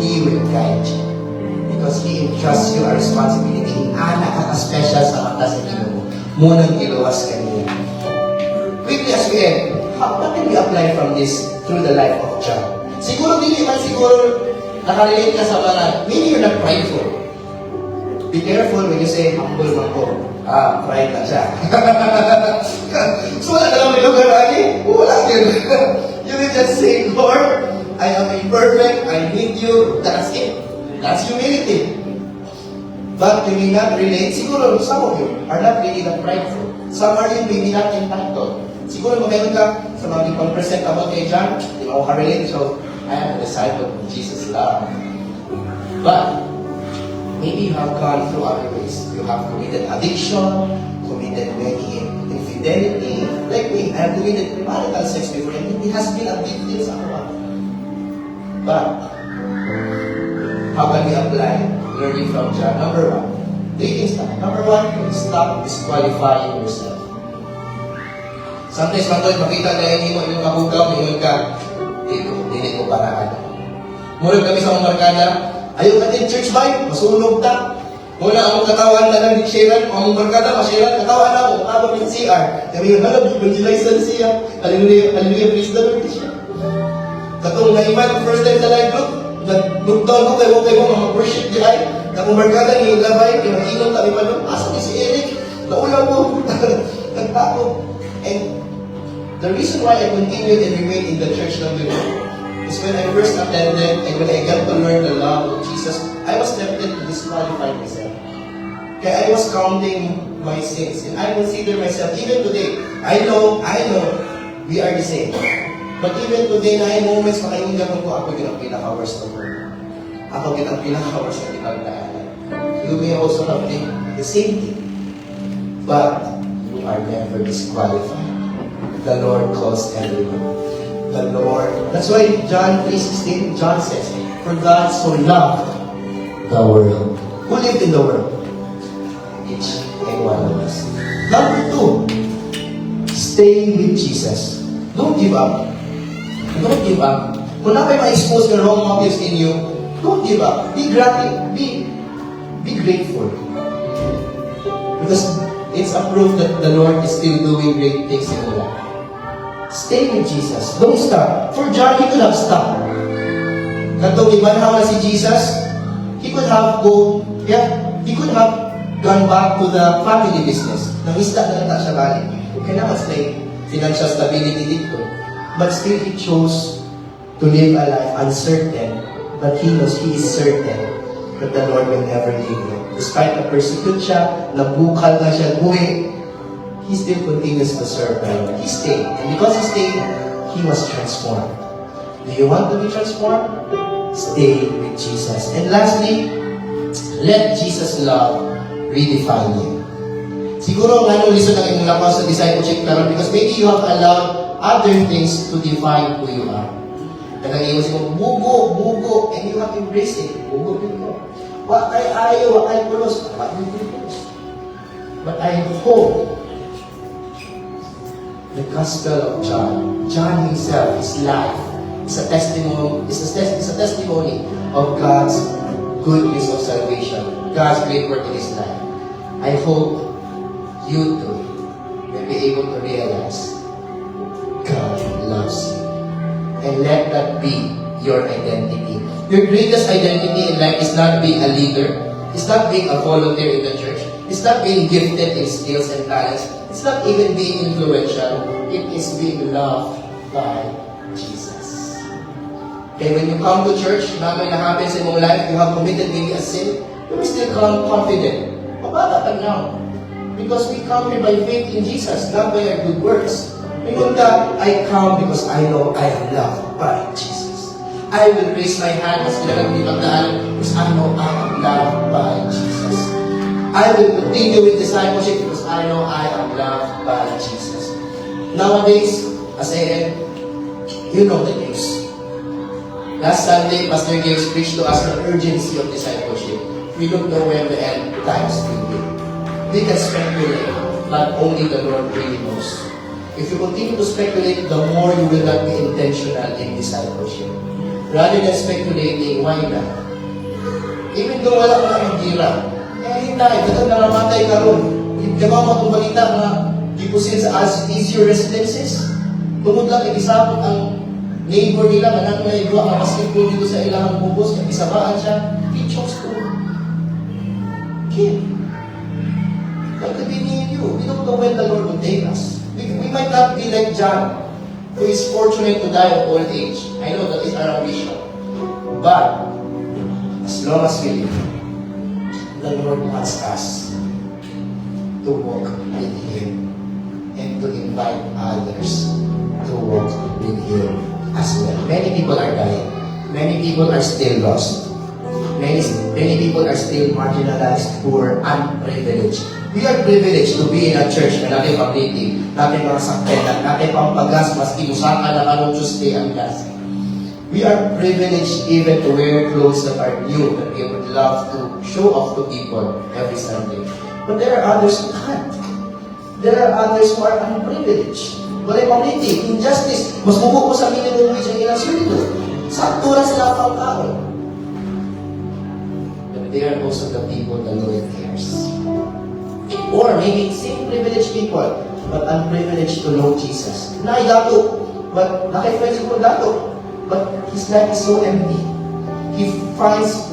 He will guide you. Because He entrusts you a responsibility. Anak ka-special sa mata sa Ginoo. Munang iluwas kanina. Quickly as we end, what can we apply from this through the life of John? Siguro dili man siguro nakarelate ka sa mga, maybe you're not prideful. Be careful when you say, humble man ko. pride na siya. So wala na lang may lugar lagi. Wala yun. You will just say, Lord, I am imperfect, I need you. That's it. That's humility. But you may not relate. Siguro some of you are not really that prideful. Some are you maybe not entitled. Siguro kung meron ka sa mga ipang-present about kay John, di mo ka relate. So, I am a disciple of Jesus' love. But, maybe you have gone through other ways. You have committed addiction, committed many infidelity. Like me, I have committed marital sex before, and it has been a big deal sa ako. But, how can we apply learning from John? Number one, 3 things na. Number one, stop disqualifying yourself. Sometimes, makita na hindi mo yung kabugaw, yung ka, hindi ko paraan. Mula kami sa mga markada, ayaw natin church vibe, masunog ta. Muna ang katawan na lang sharean, ang barkada, masharean, katawan na ako, habang yung CR. Kami yung halap, evangelizan siya. Hallelujah, hallelujah, praise the Lord siya. Katong naiman, first time sa live group, nag-lockdown ko kayo mga worship di ay. Katong barkada, yung labay, yung inom kami pa doon, asa niya si Eric, naulang ko, nagtakot. And the reason why I continued and remained in the church ng Lord is when I first attended and when I got to learn the love of Jesus, I was tempted to disqualify myself. Kaya I was counting my sins. And I consider myself, even today, I know, we are the same. But even today, na moments, makaingan ko, ako yung pinaka-worst of all. Ako yung pinaka-worst na pinagdaanan. You may also have the same thing. But you are never disqualified. The Lord calls everyone. The Lord. That's why John 3:16, John says, for God so loved the world. Who lived in the world? Each and one of us. Number 2, stay with Jesus. Don't give up. Don't give up. Kung na kayo ma-expose ng wrong motives in you, don't give up. Be grateful. Be grateful. Because it's a proof that the Lord is still doing great things in your life. Stay with Jesus. Don't stop. For John, he could have stopped. Katong imanhaw na si Jesus, he could have gone back to the family business. Nangisda na nata siya balik. Kaya mas may financial stability dito. But still, he chose to live a life uncertain. But he knows, he is certain that the Lord will never leave him. Despite na persecute siya, nabukal na siya, buhay, he still continues to serve the Lord. He stayed. And because he stayed, he was transformed. Do you want to be transformed? Stay with Jesus. And lastly, let Jesus' love redefine you. Siguro nga nung listen ng inyong lakas sa discipleship karon because maybe you have allowed other things to define who you are. And nag-iwas mo, bugo, and you have embraced it. Bugo din mo. Wakay ayaw, wakay pulos. But I hope the Gospel of John himself, his life, is a testimony of God's goodness of salvation, God's great work in his life. I hope you too will be able to realize God loves you. And let that be your identity. Your greatest identity in life is not being a leader, it's not being a volunteer in the church, it's not being gifted in skills and talents, it's not even being influential, it is being loved by Jesus. Okay, when you come to church, nothing na happens in your life, you have committed maybe a sin, you will still come confident. Mababa now. Because we come here by faith in Jesus, not by our good works. Minunta, I come because I know I am loved by Jesus. I will raise my hand as pinagpagdaan because I know I am loved by Jesus. I will continue with discipleship because I know I am loved by Jesus. Nowadays, as I am, you know the news. Last Sunday, Pastor Gates preached to us the urgency of discipleship. We don't know when the end times will be. We can speculate, but only the Lord really knows. If you continue to speculate, the more you will not be intentional in discipleship. Rather than speculating, why not? Even though wala ka ng gira, anytime, ito naramatay ka ron. Di ba matong balita na deposit sa as easier residences? Tungod lang, ikisapot ang neighbor nila, manang na igwa, ang basketball dito sa ilang bubos, ikisabaan siya, he chose to kill. It could be me and you. We don't know when the Lord will take us. We might not be like John, who is fortunate to die of old age. I know that is our ambition. But, as long as we live, the Lord wants us to walk with Him and to invite others to walk with Him as well. Many people are dying. Many people are still lost. Many people are still marginalized, poor, unprivileged. We are privileged to be in a church na natin pag-meeting, natin mga saktenan, natin pang pagas, maski usakan na kanong Tuesday ang gas. We are privileged even to wear clothes that are new, that we would love to show off to people every Sunday. But there are others who can't. There are others who are unprivileged. Walay pang-meeting, injustice, mas bubuko sa minimum wage ang ilang sweldo. Sakto na sila pang taon. But they are also the people the Lord cares. Or maybe same privileged people, but unprivileged to know Jesus. Nay dato, but nakifriends ko dato, but his life is so empty. He finds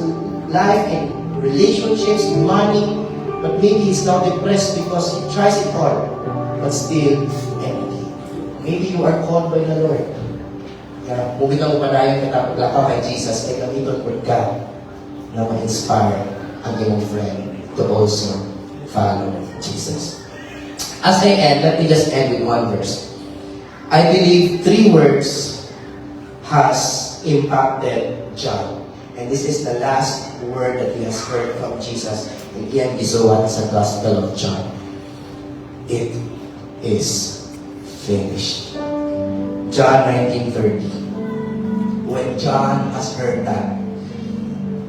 life in relationships, money, but maybe he's now depressed because he tries it all, but still empty. Maybe you are called by the Lord. Mugit ang upadayon katapos lakaw kay Jesus, ay gamiton po ka na ma-inspire ang iyong friend to also follow Jesus. As I end, let me just end with one verse. I believe 3 words has impacted John. And this is the last word that we have heard from Jesus in Ian Gizoan sa Gospel of John. It is finished. John 19:30. When John has heard that,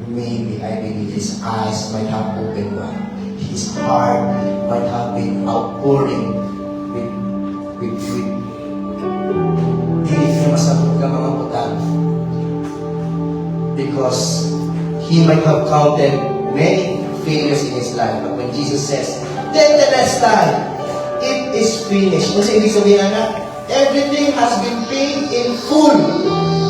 maybe I believe his eyes might have opened wide. His heart might have been outpouring with hindi niya masabot ka mga putang. Because he might have counted many failures in his life. But when Jesus says, "Tetelestai," it is finished. Kung sa ibig sabihin na, everything has been paid in full.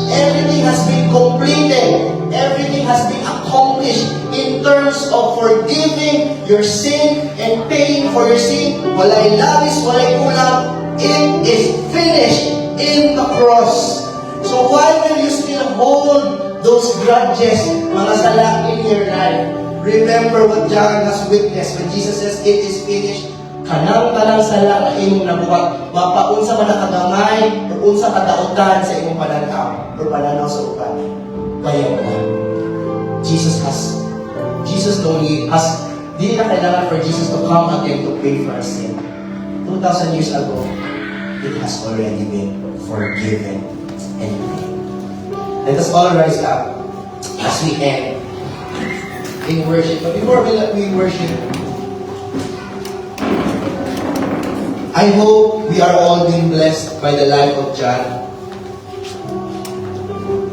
Everything has been completed. Everything has been accomplished in terms of forgiving your sin and paying for your sin. Walay labis, walay kulang. It is finished in the cross. So why will you still hold those grudges, mga sala in your life? Remember what John has witnessed when Jesus says, "It is finished." Kanang-kanang sala na imong nabuhat, mapaunsa man nakagamay o unsa kadautan sa imong pananaw o pananaw sa uban. Kaya na. Jesus hindi na kailangan for Jesus to come again to pay for our sin. 2,000 years ago, it has already been forgiven and paid. Let us all rise up as we end in worship. But before we worship, I hope we are all being blessed by the life of John.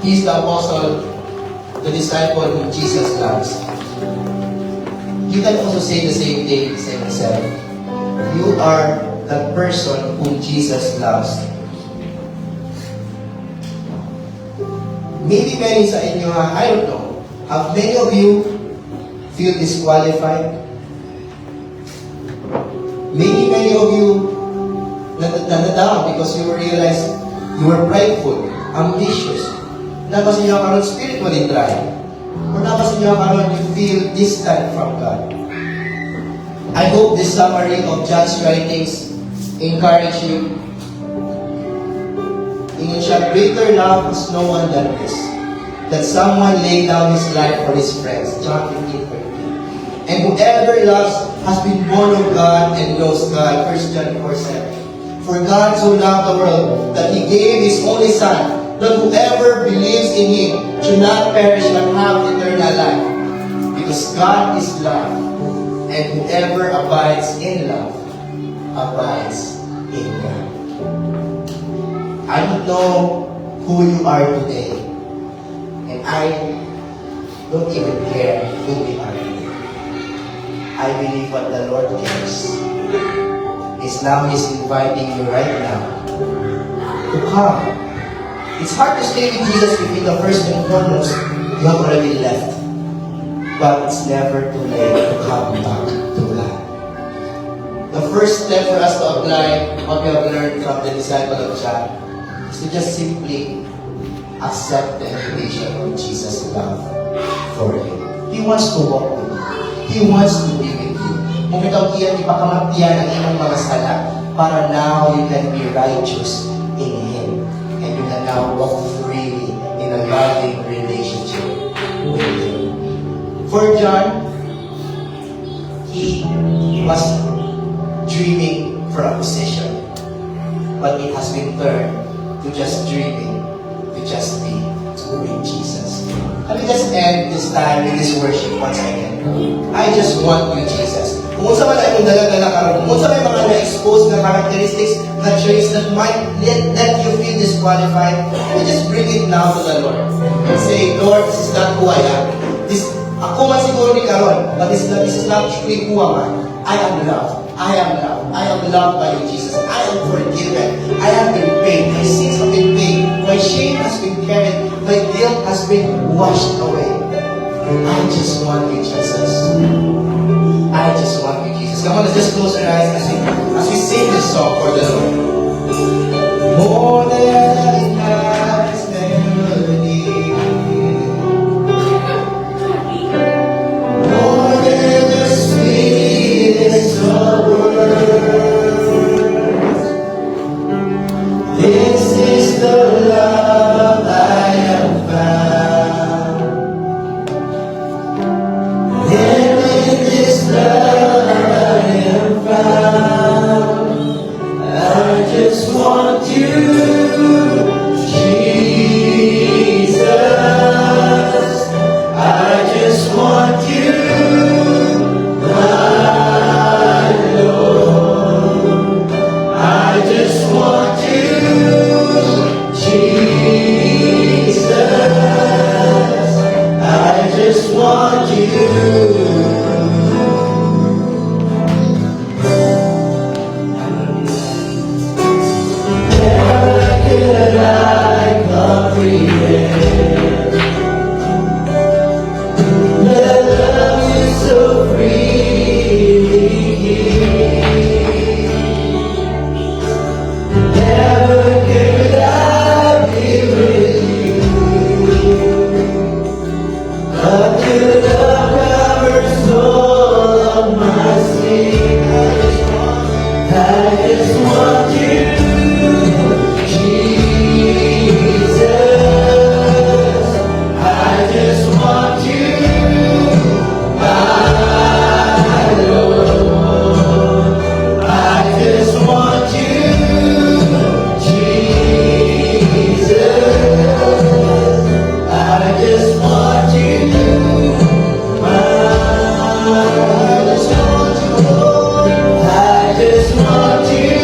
He is the apostle, the disciple whom Jesus loves. You can also say the same thing, say myself. You are the person whom Jesus loves. Maybe many sa inyo, I don't know, have many of you feel disqualified? Maybe many of you down because you realize you were prideful, ambitious. Nabasa niyo karon spiritually dry. Or nabasa niyo karon you feel distant from God. I hope this summary of John's writings encourage you. Ingon siya, greater love has no one than this, that someone laid down his life for his friends. John 15:13. And whoever loves has been born of God and knows God. 1 John 4:7. For God so loved the world that He gave His only Son, that whoever believes in Him should not perish but have eternal life. Because God is love, and whoever abides in love abides in God. I don't know who you are today, and I don't even care who we are today. I believe what the Lord cares is now He's inviting you right now to come. It's hard to stay with Jesus if in the first and foremost you have already left. But it's never too late to come back to God. the first step for us to apply what we have learned from the disciple of John is to just simply accept the invitation of Jesus' love for you. He wants to walk with you. He wants to be with you. Kung ikaw iyan, ipakamatiyan ang iyong mga sala para now you can be righteous in Him. And you can now walk freely in a loving relationship with Him. For John, he was dreaming for a position, but it has been turned to just dreaming to just be with Jesus. Let me just end this time in this worship once again. I just want you, Jesus. Kung sa man ay mong dala-dala karon, kung sa may mga na-expose na characteristics, na traits that might let you feel disqualified, you just bring it now to the Lord. And say, Lord, this is not who I am. Ako man siguro ni karon, but this is not truly who am I. I am loved. I am loved. I am loved by you, Jesus. I am forgiven. I have been paid. My sins have been paid. My shame has been carried. My guilt has been washed away. I just want you, Jesus. I just want you, Jesus. Come on, let's just close our eyes as we sing this song for the Lord. More than a nice melody. More than the sweetest of words. This is the love I have found. And in this love I am found. I just want you, Jesus. I just want you, my Lord. I just want you, Jesus. I just want you. Never could I comprehend the love you so freely give. Never could I be with you, but your love covers all of my sin. I just want you, Jesus. I just want you, my Lord. I just want you, Jesus. I just want you, my Lord. I just want you,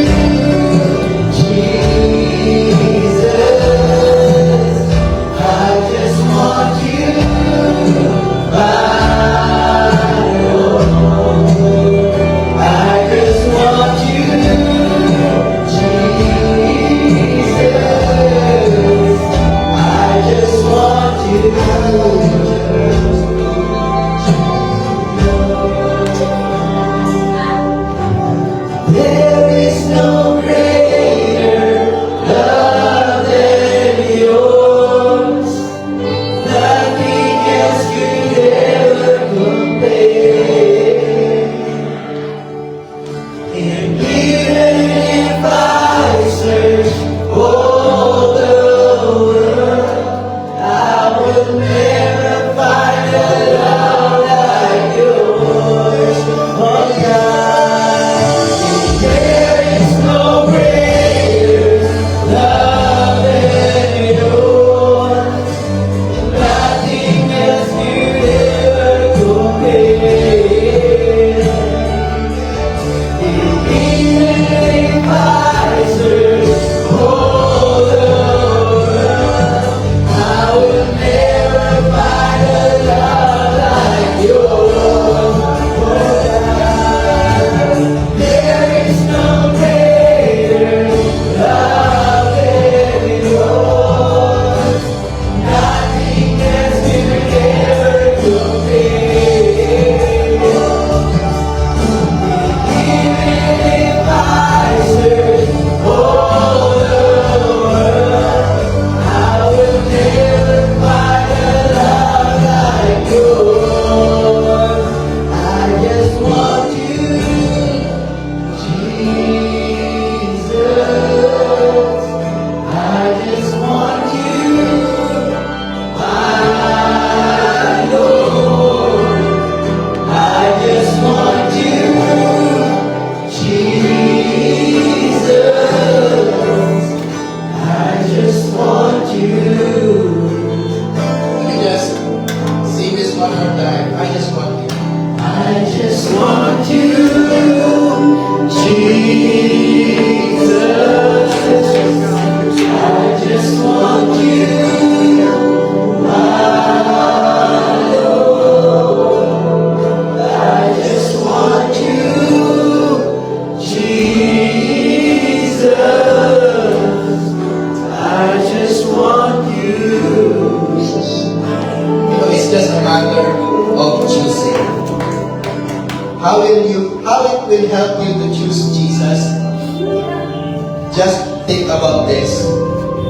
how it will help you to choose Jesus? Just think about this.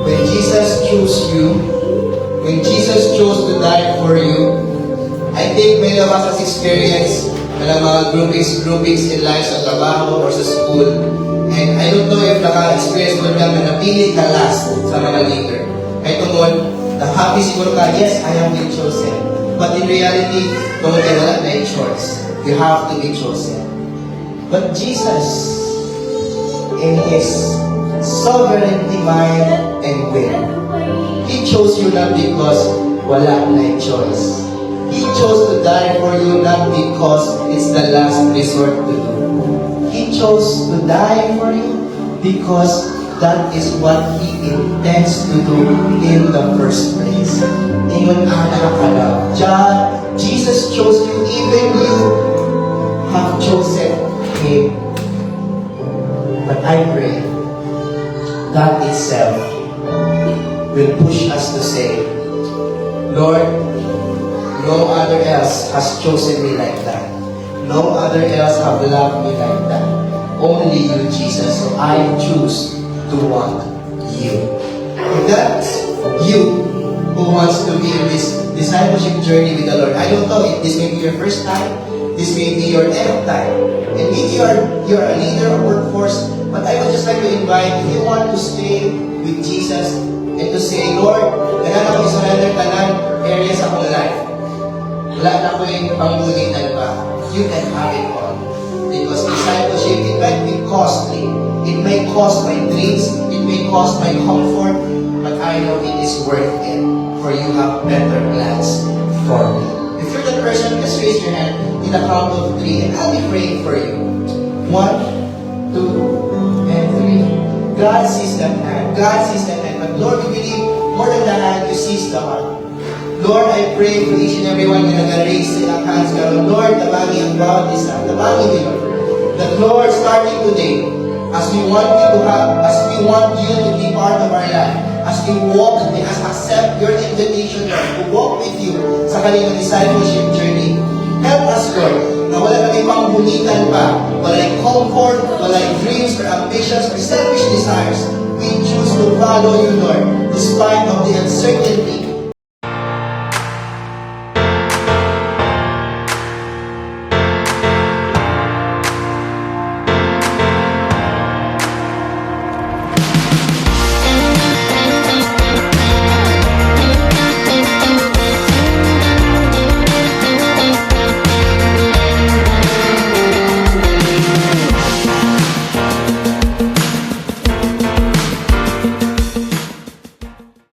When Jesus chose you, when Jesus chose to die for you, I think many of us has experienced mga groupings in life sa trabaho or sa school. And I don't know if naka-experience mo lang na napili ka last sa mga leader. Kaya tungkol, na-happy siguro ka, yes, I have been chosen. But in reality, tungkol kayo wala na yung choice. You have to be chosen. But Jesus, in His sovereignty, mind, and will, He chose you not because wala na yung choice. He chose to die for you not because it's the last resort to do. He chose to die for you because that is what He intends to do in the first place. Ingon nakakalaw. Jesus chose you, even you have chosen Him. But I pray God itself will push us to say, Lord, no other else has chosen me like that. No other else have loved me like that. Only you, Jesus. So I choose to want you. If that's you who wants to be in this discipleship journey with the Lord, I don't know if this may be your first time, this may be your 10th time, and maybe you're a leader or workforce, but I would just like to invite, if you want to stay with Jesus and to say, Lord, kailangan ako i-surrender tanan areas sa akong life. Wala na ko yung panggulitan pa. You can have it all. Because discipleship, it might be costly. It may cost my dreams. It may cost my comfort. But I know it is worth it. For you have better plans for me. If you're the person, just raise your hand in the count of 3 and I'll be praying for you. 1, 2, and 3. God sees that hand. God sees that hand. But Lord, we believe more than the hand, you sees the heart. Lord, I pray for each and everyone na nag-raise silang hands karon. Lord, tabangi ang bawat isa. Tabangi mo, Lord. That Lord, starting today, as we want you to be part of our life, as we walk and as accept your invitation, Lord, to walk with you sa kanilang discipleship journey. Help us, Lord, na wala kami pangbulitan pa, wala comfort, wala dreams or ambitions or selfish desires. We choose to follow you, Lord, despite of the uncertainty,